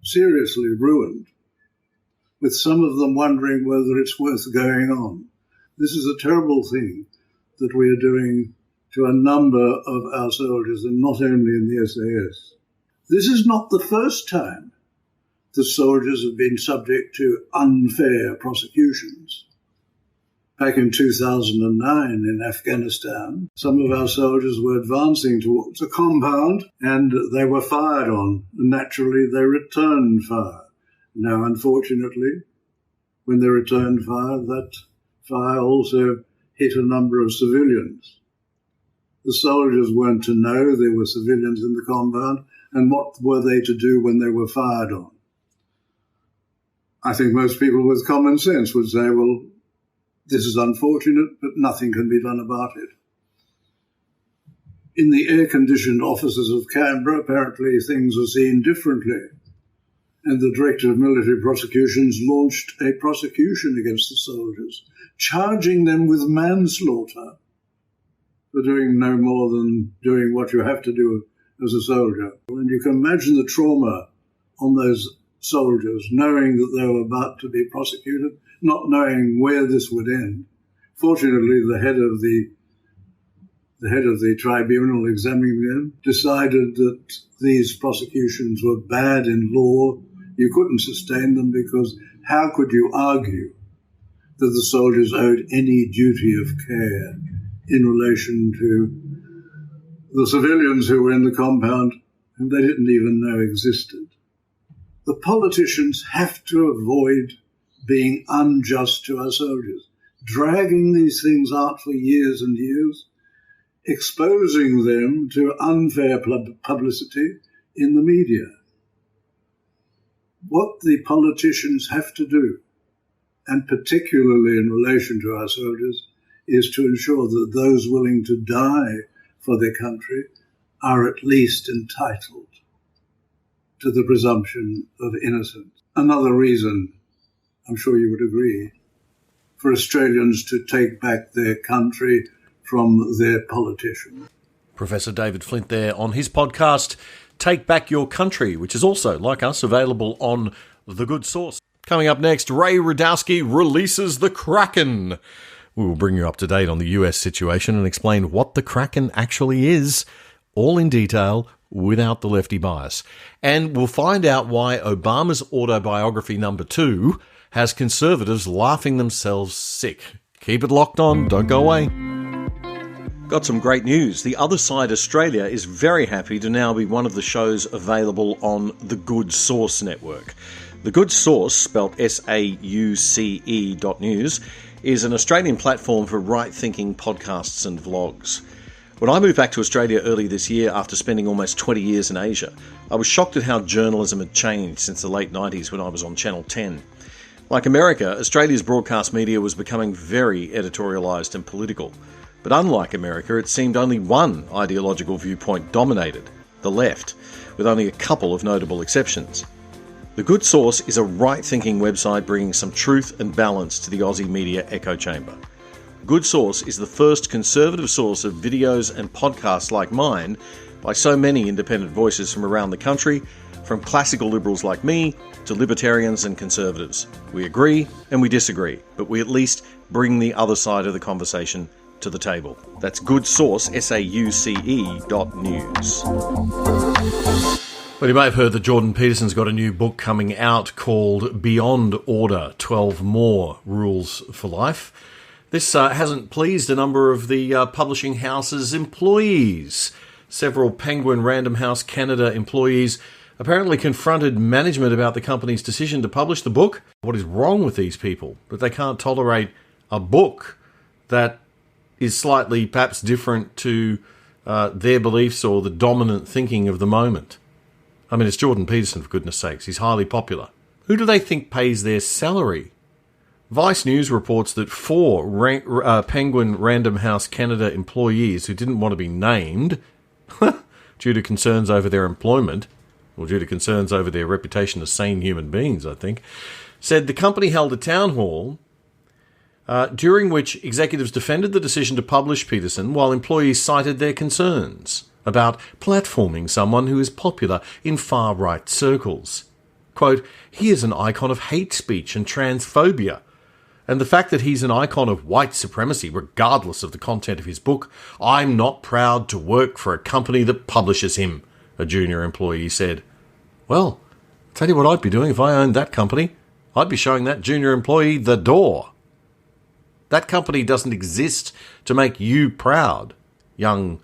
seriously ruined, with some of them wondering whether it's worth going on? This is a terrible thing that we are doing to a number of our soldiers, and not only in the SAS. This is not the first time the soldiers have been subject to unfair prosecutions. Back in 2009 in Afghanistan, some of our soldiers were advancing towards a compound and they were fired on. And naturally, they returned fire. Now, unfortunately, when they returned fire, that fire also hit a number of civilians. The soldiers weren't to know there were civilians in the compound, and what were they to do when they were fired on? I think most people with common sense would say, well, this is unfortunate, but nothing can be done about it. In the air-conditioned offices of Canberra, apparently things are seen differently. And the Director of Military Prosecutions launched a prosecution against the soldiers, charging them with manslaughter for doing no more than doing what you have to do as a soldier. And you can imagine the trauma on those soldiers, knowing that they were about to be prosecuted, not knowing where this would end. Fortunately, the head of the tribunal examining them decided that these prosecutions were bad in law. You couldn't sustain them because how could you argue that the soldiers owed any duty of care in relation to the civilians who were in the compound whom they didn't even know existed? The politicians have to avoid being unjust to our soldiers, dragging these things out for years and years, exposing them to unfair publicity in the media. What the politicians have to do, and particularly in relation to our soldiers, is to ensure that those willing to die for their country are at least entitled to the presumption of innocence. Another reason, I'm sure you would agree, for Australians to take back their country from their politicians. Professor David Flint there on his podcast, Take Back Your Country, which is also, like us, available on The Good Source. Coming up next, Ray Radowski releases the Kraken. We will bring you up to date on the US situation and explain what the Kraken actually is, all in detail, without the lefty bias. And we'll find out why Obama's autobiography number 2 has conservatives laughing themselves sick. Keep it locked on, don't go away. Got some great news. The Other Side Australia is very happy to now be one of the shows available on the Good Source network. The Good Source, spelt SAUCE.news, is an Australian platform for right-thinking podcasts and vlogs. When I moved back to Australia early this year after spending almost 20 years in Asia, I was shocked at how journalism had changed since the late 90s when I was on Channel 10. Like America, Australia's broadcast media was becoming very editorialised and political. But unlike America, it seemed only one ideological viewpoint dominated, the left, with only a couple of notable exceptions. The Good Source is a right-thinking website bringing some truth and balance to the Aussie media echo chamber. Good Source is the first conservative source of videos and podcasts like mine by so many independent voices from around the country, from classical liberals like me to libertarians and conservatives. We agree and we disagree, but we at least bring the other side of the conversation to the table. That's Good Source, SAUCE.news. Well, you may have heard that Jordan Peterson's got a new book coming out called Beyond Order, 12 More Rules for Life. This hasn't pleased a number of the publishing house's employees. Several Penguin Random House Canada employees apparently confronted management about the company's decision to publish the book. What is wrong with these people? That they can't tolerate a book that is slightly perhaps different to their beliefs or the dominant thinking of the moment. I mean, it's Jordan Peterson, for goodness sakes. He's highly popular. Who do they think pays their salary? Vice News reports that 4 Penguin Random House Canada employees who didn't want to be named due to concerns over their employment, or due to concerns over their reputation as sane human beings, I think, said the company held a town hall during which executives defended the decision to publish Peterson while employees cited their concerns about platforming someone who is popular in far-right circles. Quote, he is an icon of hate speech and transphobia, and the fact that he's an icon of white supremacy regardless of the content of his book. I'm not proud to work for a company that publishes him, a junior employee said. Well, I'll tell you what I'd be doing if I owned that company. I'd be showing that junior employee the door. That company doesn't exist to make you proud, young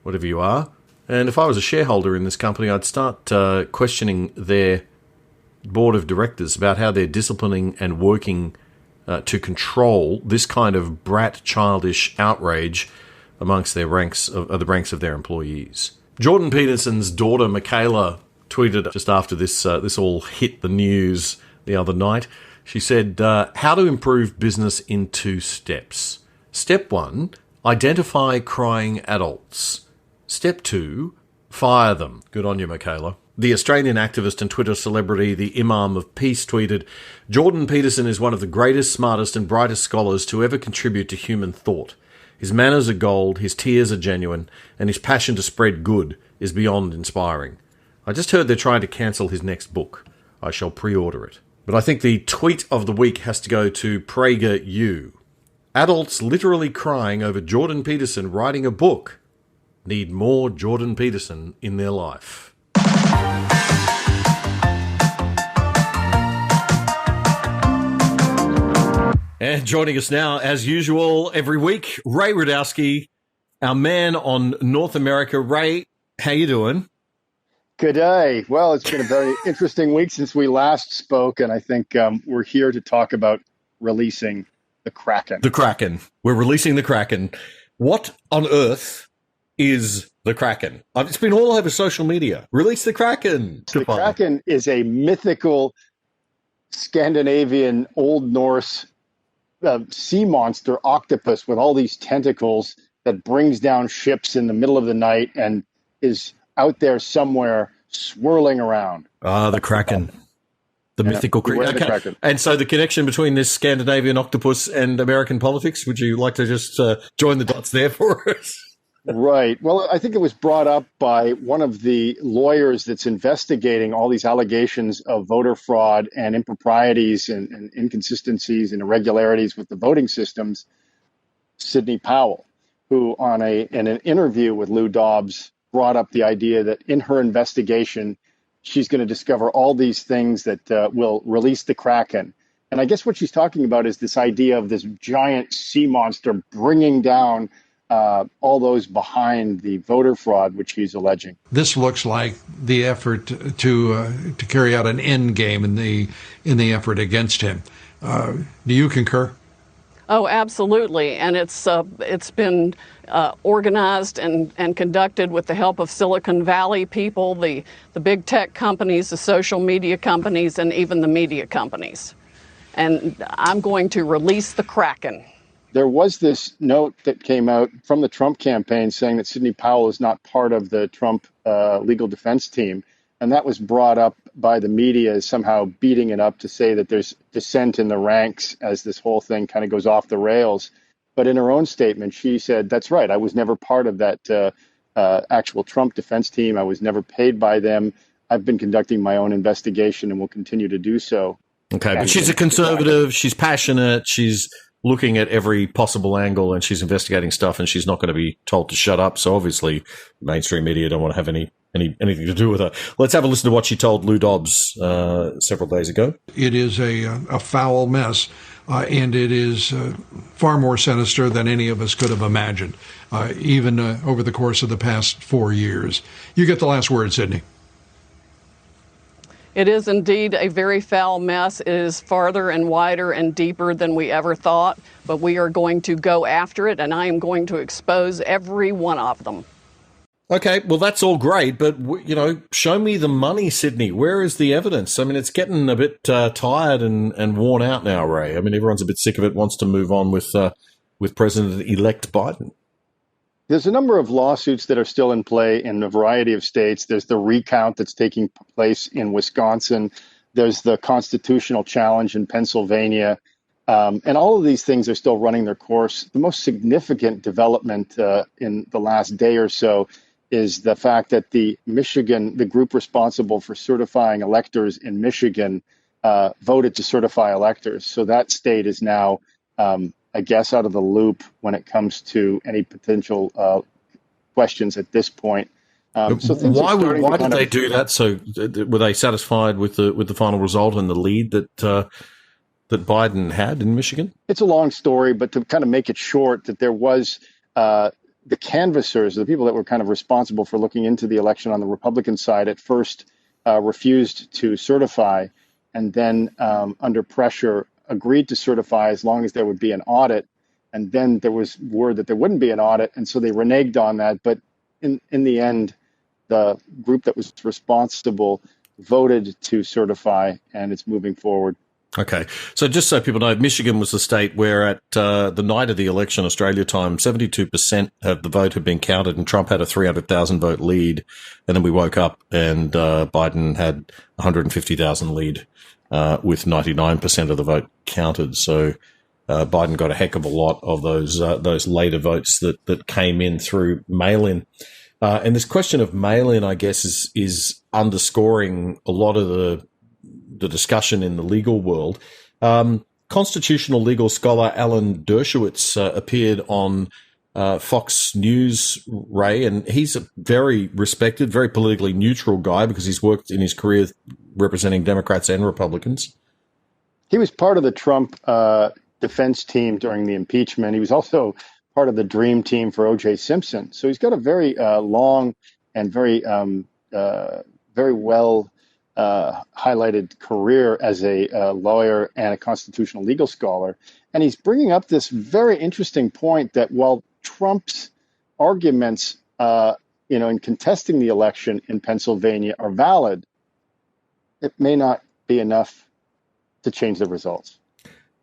whatever you are. And if I was a shareholder in this company, I'd start questioning their board of directors about how they're disciplining and working to control this kind of brat childish outrage amongst their ranks of the ranks of their employees. Jordan Peterson's daughter, Michaela, tweeted just after this all hit the news the other night. She said, how to improve business in 2 steps. Step 1, identify crying adults. Step 2, fire them. Good on you, Michaela. The Australian activist and Twitter celebrity, the Imam of Peace, tweeted, Jordan Peterson is one of the greatest, smartest and brightest scholars to ever contribute to human thought. His manners are gold, his tears are genuine, and his passion to spread good is beyond inspiring. I just heard they're trying to cancel his next book. I shall pre-order it. But I think the tweet of the week has to go to PragerU. Adults literally crying over Jordan Peterson writing a book need more Jordan Peterson in their life. And joining us now, as usual, every week, Ray Radowski, our man on North America. Ray, how you doing? Good day. Well, it's been a very interesting week since we last spoke, and I think we're here to talk about releasing the Kraken. The Kraken. We're releasing the Kraken. What on earth is the Kraken? It's been all over social media. Release the Kraken. The Kraken is a mythical Scandinavian Old Norse sea monster octopus with all these tentacles that brings down ships in the middle of the night and is out there somewhere swirling around. Ah, the Kraken. The mythical Kraken. Okay. And so the connection between this Scandinavian octopus and American politics, would you like to just join the dots there for us? Right. Well, I think it was brought up by one of the lawyers that's investigating all these allegations of voter fraud and improprieties and inconsistencies and irregularities with the voting systems, Sidney Powell, who in an interview with Lou Dobbs brought up the idea that in her investigation, she's going to discover all these things that will release the Kraken. And I guess what she's talking about is this idea of this giant sea monster bringing down all those behind the voter fraud, which he's alleging. This looks like the effort to carry out an end game in the effort against him. Do you concur? Oh, absolutely. And it's been organized and conducted with the help of Silicon Valley people, the big tech companies, the social media companies, and even the media companies. And I'm going to release the Kraken. There was this note that came out from the Trump campaign saying that Sidney Powell is not part of the Trump legal defense team. And that was brought up by the media as somehow beating it up to say that there's dissent in the ranks as this whole thing kind of goes off the rails. But in her own statement, she said, that's right, I was never part of that actual Trump defense team. I was never paid by them. I've been conducting my own investigation and will continue to do so. Okay, but she's a conservative, she's passionate, she's looking at every possible angle, and she's investigating stuff, and she's not going to be told to shut up. So obviously mainstream media don't want to have anything to do with her. Let's have a listen to what she told Lou Dobbs several days ago. It is a foul mess, and it is far more sinister than any of us could have imagined, even over the course of the past 4 years. You get the last word, Sydney. It is indeed a very foul mess. It is farther and wider and deeper than we ever thought, but we are going to go after it, and I am going to expose every one of them. Okay, well, that's all great, but, show me the money, Sydney. Where is the evidence? I mean, it's getting a bit tired and worn out now, Ray. I mean, everyone's a bit sick of it, wants to move on with President-elect Biden. There's a number of lawsuits that are still in play in a variety of states. There's the recount that's taking place in Wisconsin. There's the constitutional challenge in Pennsylvania. And all of these things are still running their course. The most significant development in the last day or so is the fact that the group responsible for certifying electors in Michigan, voted to certify electors. So that state is now, I guess, out of the loop when it comes to any potential questions at this point. So why did they do that? So were they satisfied with the final result and the lead that Biden had in Michigan? It's a long story, but to kind of make it short, that there was the canvassers, the people that were kind of responsible for looking into the election on the Republican side, at first refused to certify, and then under pressure agreed to certify as long as there would be an audit. And then there was word that there wouldn't be an audit, and so they reneged on that. But in the end, the group that was responsible voted to certify, and it's moving forward. Okay. So just so people know, Michigan was the state where at the night of the election, Australia time, 72% of the vote had been counted, and Trump had a 300,000 vote lead. And then we woke up and Biden had 150,000 lead with 99% of the vote counted. So Biden got a heck of a lot of those later votes that came in through mail-in. And this question of mail-in, I guess, is underscoring a lot of the discussion in the legal world. Constitutional legal scholar Alan Dershowitz appeared on Fox News, Ray, and he's a very respected, very politically neutral guy because he's worked in his career representing Democrats and Republicans. He was part of the Trump defense team during the impeachment. He was also part of the dream team for O.J. Simpson. So he's got a very long and very well highlighted career as a lawyer and a constitutional legal scholar. And he's bringing up this very interesting point that while Trump's arguments, in contesting the election in Pennsylvania are valid, it may not be enough to change the results.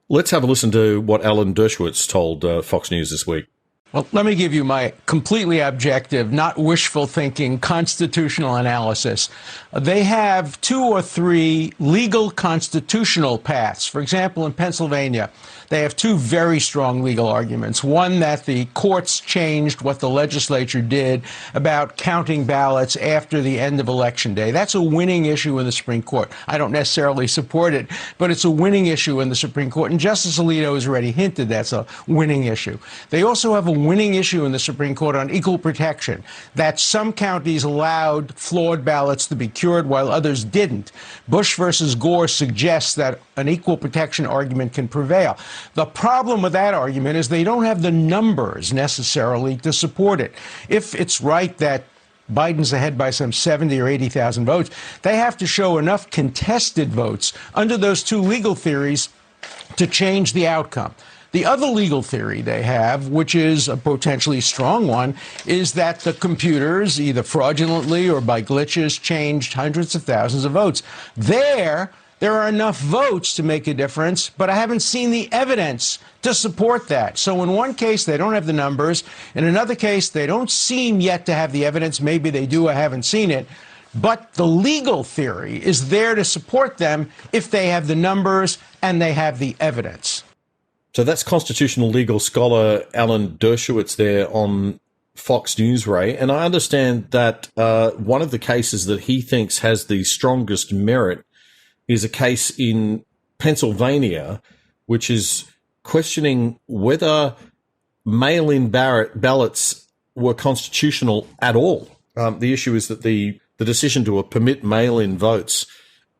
Let's have a listen to what Alan Dershowitz told Fox News this week. Well, let me give you my completely objective, not wishful thinking, constitutional analysis. They have 2 or 3 legal constitutional paths. For example, in Pennsylvania, they have 2 very strong legal arguments. One, that the courts changed what the legislature did about counting ballots after the end of Election Day. That's a winning issue in the Supreme Court. I don't necessarily support it, but it's a winning issue in the Supreme Court. And Justice Alito has already hinted that's a winning issue. They also have a winning issue in the Supreme Court on equal protection, that some counties allowed flawed ballots to be cured while others didn't. Bush versus Gore suggests that an equal protection argument can prevail. The problem with that argument is they don't have the numbers necessarily to support it. If it's right that Biden's ahead by some 70 or 80,000 votes, they have to show enough contested votes under those two legal theories to change the outcome. The other legal theory they have, which is a potentially strong one, is that the computers, either fraudulently or by glitches, changed hundreds of thousands of votes. There are enough votes to make a difference, but I haven't seen the evidence to support that. So in one case, they don't have the numbers. In another case, they don't seem yet to have the evidence. Maybe they do, I haven't seen it. But the legal theory is there to support them if they have the numbers and they have the evidence. So that's constitutional legal scholar Alan Dershowitz there on Fox News, Ray. And I understand that one of the cases that he thinks has the strongest merit is a case in Pennsylvania, which is questioning whether mail-in ballots were constitutional at all. The issue is that the decision to permit mail-in votes,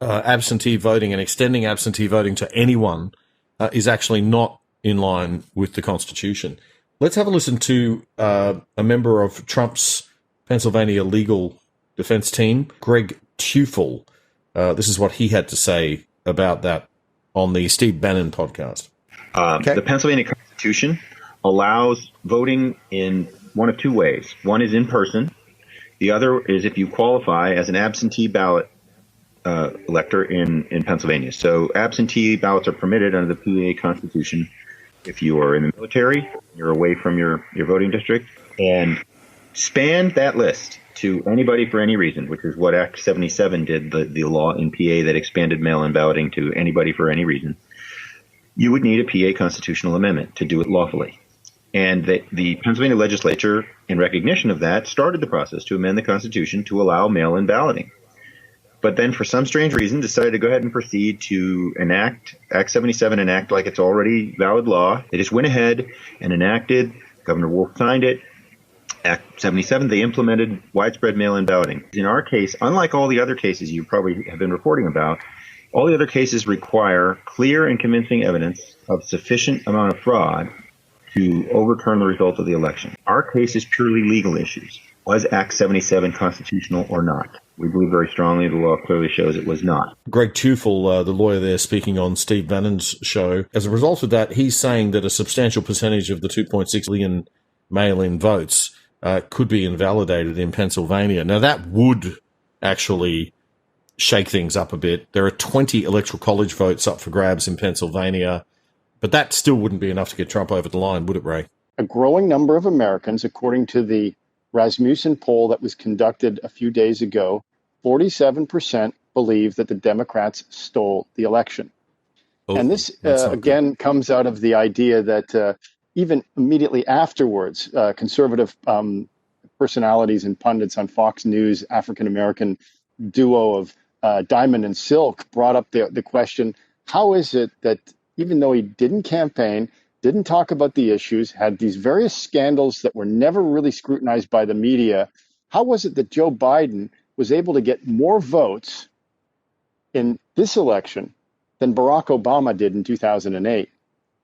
absentee voting and extending absentee voting to anyone is actually not in line with the Constitution. Let's have a listen to a member of Trump's Pennsylvania legal defense team, Greg Tufel. This is what he had to say about that on the Steve Bannon podcast. The Pennsylvania Constitution allows voting in one of two ways. One is in person. The other is if you qualify as an absentee ballot elector in Pennsylvania. So absentee ballots are permitted under the PA Constitution if you are in the military, you're away from your voting district, and span that list to anybody for any reason, which is what Act 77 did, the law in PA that expanded mail-in balloting to anybody for any reason. You would need a PA constitutional amendment to do it lawfully. And the Pennsylvania legislature, in recognition of that, started the process to amend the Constitution to allow mail-in balloting. But then for some strange reason decided to go ahead and proceed to enact Act 77 and act like it's already valid law. They just went ahead and enacted, Governor Wolf signed it, Act 77, they implemented widespread mail-in balloting. In our case, unlike all the other cases you probably have been reporting about, all the other cases require clear and convincing evidence of sufficient amount of fraud to overturn the result of the election. Our case is purely legal issues. Was Act 77 constitutional or not? We believe very strongly the law clearly shows it was not. Greg Tufel, the lawyer there speaking on Steve Bannon's show, as a result of that, he's saying that a substantial percentage of the 2.6 million mail-in votes could be invalidated in Pennsylvania. Now, that would actually shake things up a bit. There are 20 electoral college votes up for grabs in Pennsylvania, but that still wouldn't be enough to get Trump over the line, would it, Ray? A growing number of Americans, according to the Rasmussen poll that was conducted a few days ago, 47% believe that the Democrats stole the election. Oh, and this, again, comes out of the idea that even immediately afterwards, conservative personalities and pundits on Fox News, African-American duo of Diamond and Silk, brought up the question, how is it that even though he didn't campaign, didn't talk about the issues, had these various scandals that were never really scrutinized by the media, how was it that Joe Biden was able to get more votes in this election than Barack Obama did in 2008?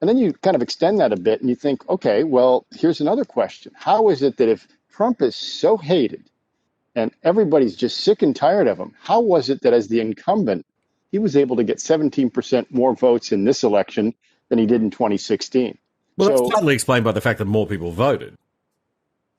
And then you kind of extend that a bit and you think, okay, well, here's another question. How is it that if Trump is so hated and everybody's just sick and tired of him, how was it that as the incumbent, he was able to get 17% more votes in this election than he did in 2016? Well, that's totally explained by the fact that more people voted.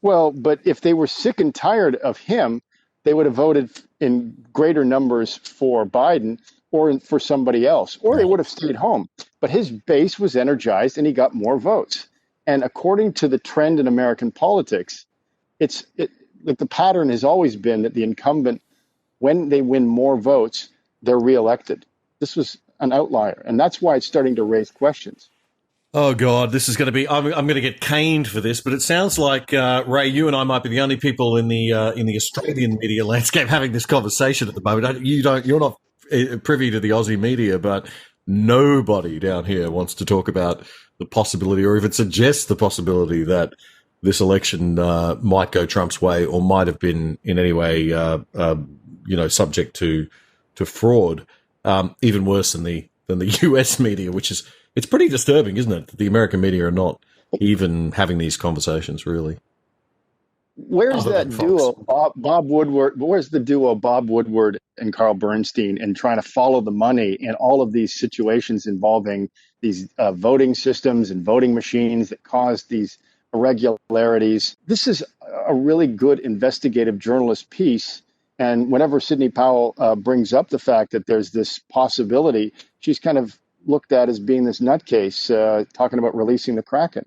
Well, but if they were sick and tired of him, they would have voted in greater numbers for Biden or for somebody else, or they would have stayed home. But his base was energized and he got more votes. And according to the trend in American politics, like the pattern has always been that the incumbent, when they win more votes, they're reelected. This was an outlier, and that's why it's starting to raise questions. Oh, God, this is going to be... I'm going to get caned for this, but it sounds like, Ray, you and I might be the only people in the Australian media landscape having this conversation at the moment. You're not privy to the Aussie media, but nobody down here wants to talk about the possibility or even suggest the possibility that this election might go Trump's way or might have been in any way, subject to fraud, even worse than the US media, which is, it's pretty disturbing, isn't it? That the American media are not even having these conversations, really. Where's that duo, Bob Woodward? Where's the duo, Bob Woodward and Carl Bernstein, in trying to follow the money in all of these situations involving these voting systems and voting machines that caused these irregularities? This is a really good investigative journalist piece. And whenever Sidney Powell brings up the fact that there's this possibility, she's kind of looked at as being this nutcase talking about releasing the Kraken.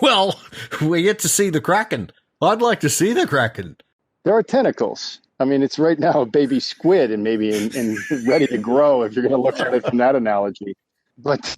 Well, we're yet to see the Kraken. I'd like to see the Kraken. There are tentacles. I mean, it's right now a baby squid and maybe in ready to grow if you're going to look at it from that analogy. But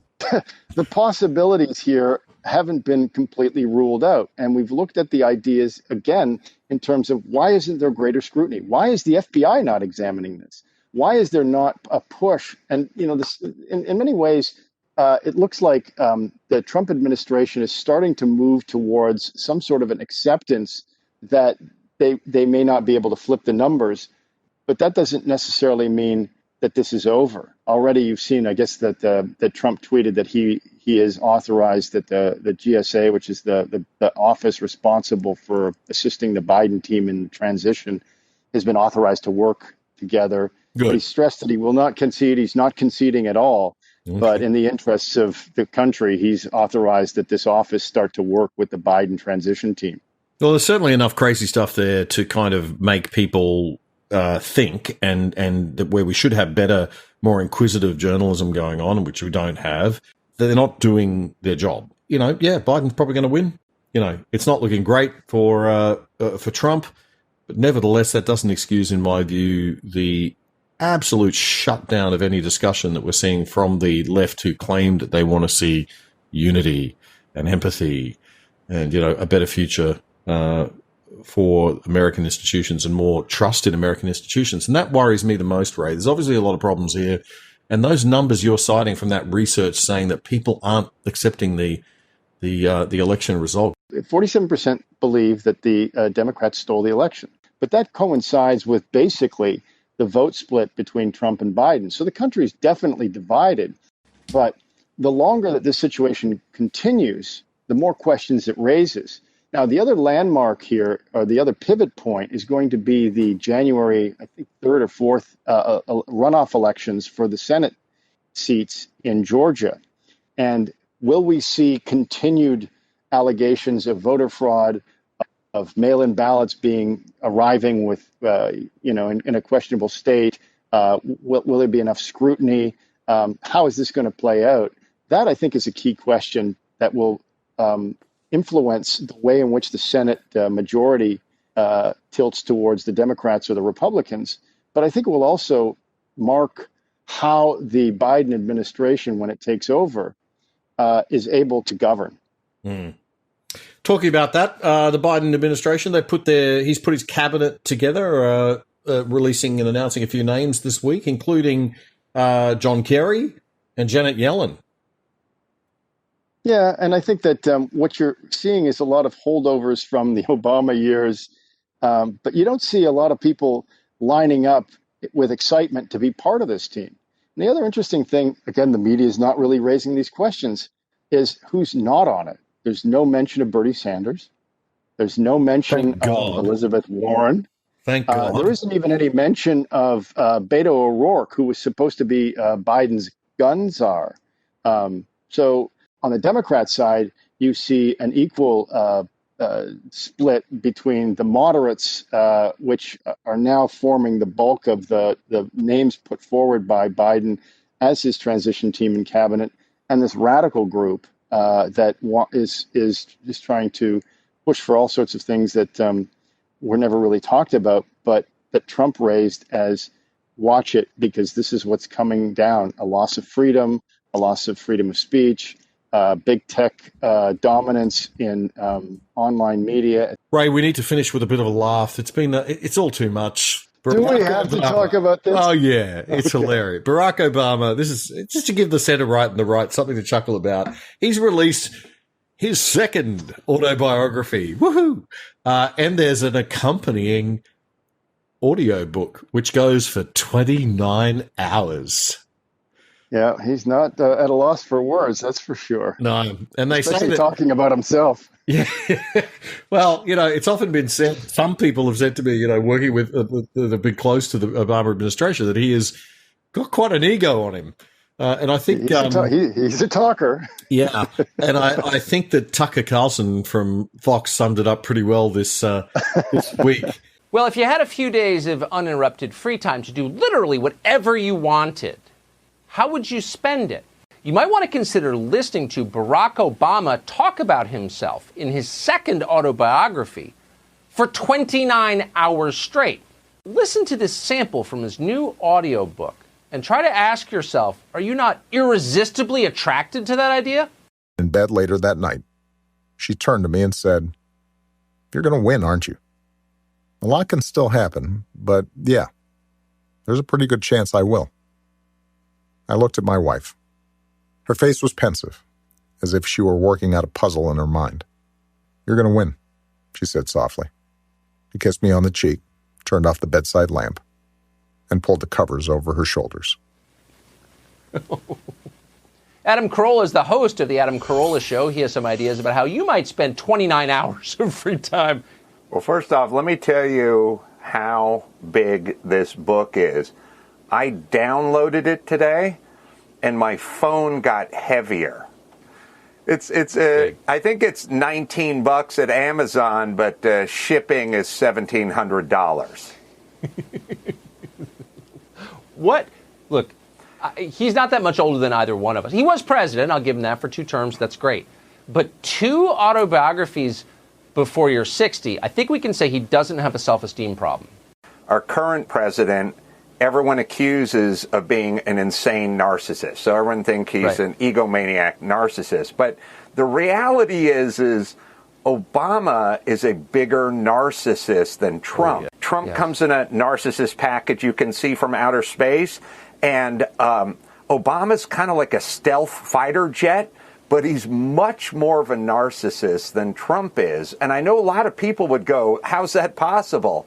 the possibilities here haven't been completely ruled out. And we've looked at the ideas again in terms of why isn't there greater scrutiny? Why is the FBI not examining this? Why is there not a push? And, this in many ways, it looks like the Trump administration is starting to move towards some sort of an acceptance that they may not be able to flip the numbers, but that doesn't necessarily mean that this is over. Already you've seen, I guess, that Trump tweeted that he has authorized that the GSA, which is the office responsible for assisting the Biden team in transition, has been authorized to work together. Good. But he stressed that he will not concede. He's not conceding at all. Okay. But in the interests of the country, he's authorized that this office start to work with the Biden transition team. Well, there's certainly enough crazy stuff there to kind of make people think, and that where we should have better, more inquisitive journalism going on, which we don't have. They're not doing their job. Biden's probably going to win. It's not looking great for Trump, but nevertheless, that doesn't excuse, in my view, the absolute shutdown of any discussion that we're seeing from the left, who claim that they want to see unity and empathy and, a better future for American institutions and more trust in American institutions. And that worries me the most, Ray. There's obviously a lot of problems here. And those numbers you're citing from that research saying that people aren't accepting the election result. 47% believe that the Democrats stole the election. But that coincides with basically the vote split between Trump and Biden. So the country is definitely divided. But the longer that this situation continues, the more questions it raises. Now, the other landmark here, or the other pivot point, is going to be the January, I think, 3rd or 4th runoff elections for the Senate seats in Georgia. And will we see continued allegations of voter fraud, of mail-in ballots arriving with, in a questionable state? Will there be enough scrutiny? How is this going to play out? That, I think, is a key question that will influence the way in which the Senate majority tilts towards the Democrats or the Republicans. But I think it will also mark how the Biden administration, when it takes over, is able to govern. Talking about that, the Biden administration, he's put his cabinet together, releasing and announcing a few names this week, including John Kerry and Janet Yellen. Yeah, and I think that what you're seeing is a lot of holdovers from the Obama years, but you don't see a lot of people lining up with excitement to be part of this team. And the other interesting thing, again, the media is not really raising these questions, is who's not on it. There's no mention of Bernie Sanders. There's no mention of Elizabeth Warren. Thank God. There isn't even any mention of Beto O'Rourke, who was supposed to be Biden's gun czar. So on the Democrat side, you see an equal split between the moderates, which are now forming the bulk of the names put forward by Biden as his transition team and cabinet, and this radical group that is trying to push for all sorts of things that were never really talked about, but that Trump raised as watch it, because this is what's coming down: a loss of freedom of speech, big tech dominance in online media. Ray, we need to finish with a bit of a laugh. It's all too much. Do we have to talk about this? Oh, yeah. It's hilarious. Barack Obama, this is just to give the center right and the right something to chuckle about. He's released his second autobiography. Woohoo! And there's an accompanying audiobook, which goes for 29 hours. Yeah, he's not at a loss for words, that's for sure. No, and they especially say that, talking about himself. Yeah. Well, it's often been said, some people have said to me, working with that have been close to the Obama administration, that he has got quite an ego on him. And I think he's a talker. Yeah. And I think that Tucker Carlson from Fox summed it up pretty well this week. Well, if you had a few days of uninterrupted free time to do literally whatever you wanted, how would you spend it? You might want to consider listening to Barack Obama talk about himself in his second autobiography for 29 hours straight. Listen to this sample from his new audiobook and try to ask yourself, are you not irresistibly attracted to that idea? In bed later that night, she turned to me and said, "You're going to win, aren't you? A lot can still happen, but yeah, there's a pretty good chance I will." I looked at my wife. Her face was pensive, as if she were working out a puzzle in her mind. "You're going to win," she said softly. She kissed me on the cheek, turned off the bedside lamp, and pulled the covers over her shoulders. Adam Carolla is the host of The Adam Carolla Show. He has some ideas about how you might spend 29 hours of free time. Well, first off, let me tell you how big this book is. I downloaded it today, and my phone got heavier. I think it's $19 at Amazon, but shipping is $1,700. What? Look, he's not that much older than either one of us. He was president. I'll give him that for 2 terms. That's great. But 2 autobiographies before you're 60, I think we can say he doesn't have a self-esteem problem. Our current president, everyone accuses of being an insane narcissist. So everyone thinks he's an egomaniac narcissist. But the reality is Obama is a bigger narcissist than Trump. Oh, yeah. Trump comes in a narcissist package you can see from outer space. And Obama's kind of like a stealth fighter jet, but he's much more of a narcissist than Trump is. And I know a lot of people would go, how's that possible?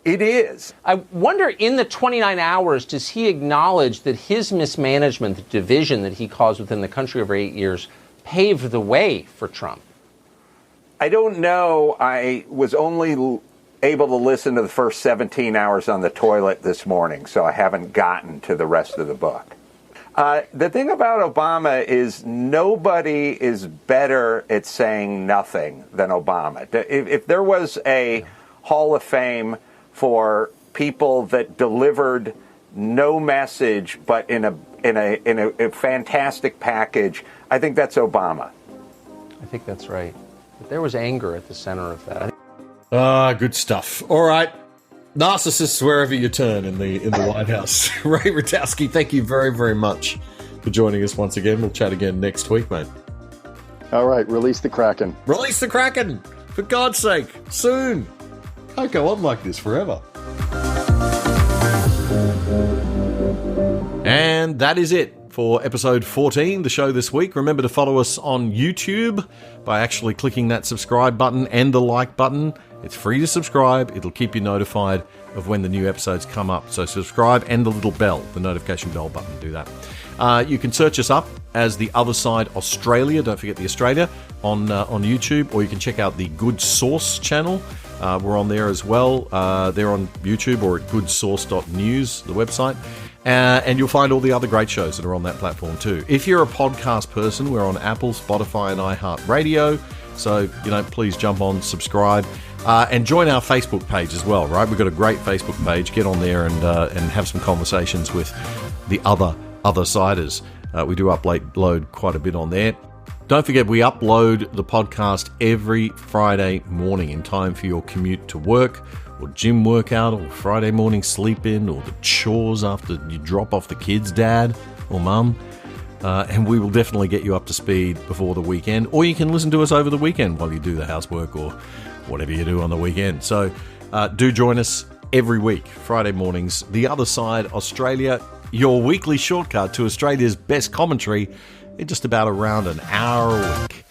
It is. I wonder, in the 29 hours, does he acknowledge that his mismanagement, the division that he caused within the country over 8 years, paved the way for Trump? I don't know. I was only able to listen to the first 17 hours on the toilet this morning, so I haven't gotten to the rest of the book. The thing about Obama is nobody is better at saying nothing than Obama. If there was a Hall of Fame for people that delivered no message but in a fantastic package, I think that's Obama. I think that's right. But there was anger at the center of that. Good stuff. All right. Narcissists wherever you turn in the White House. Ray Rutowski, thank you very, very much for joining us once again. We'll chat again next week, mate. All right, release the Kraken. Release the Kraken! For God's sake, soon. Can't go on like this forever. And that is it for episode 14, the show this week. Remember to follow us on YouTube by actually clicking that subscribe button and the like button. It's free to subscribe. It'll keep you notified of when the new episodes come up. So subscribe and the little bell, the notification bell button. Do that. You can search us up as The Other Side Australia. Don't forget the Australia on YouTube, or you can check out the Good Source channel. We're on there as well. They're on YouTube or at goodsource.news, the website. And you'll find all the other great shows that are on that platform too. If you're a podcast person, we're on Apple, Spotify, and iHeartRadio. So, please jump on, subscribe, and join our Facebook page as well, right? We've got a great Facebook page. Get on there and have some conversations with the other siders. We do upload quite a bit on there. Don't forget, we upload the podcast every Friday morning in time for your commute to work, or gym workout, or Friday morning sleep in, or the chores after you drop off the kids, dad or mum. And we will definitely get you up to speed before the weekend, or you can listen to us over the weekend while you do the housework or whatever you do on the weekend. So do join us every week, Friday mornings. The Other Side Australia, your weekly shortcut to Australia's best commentary in just about around an hour a week.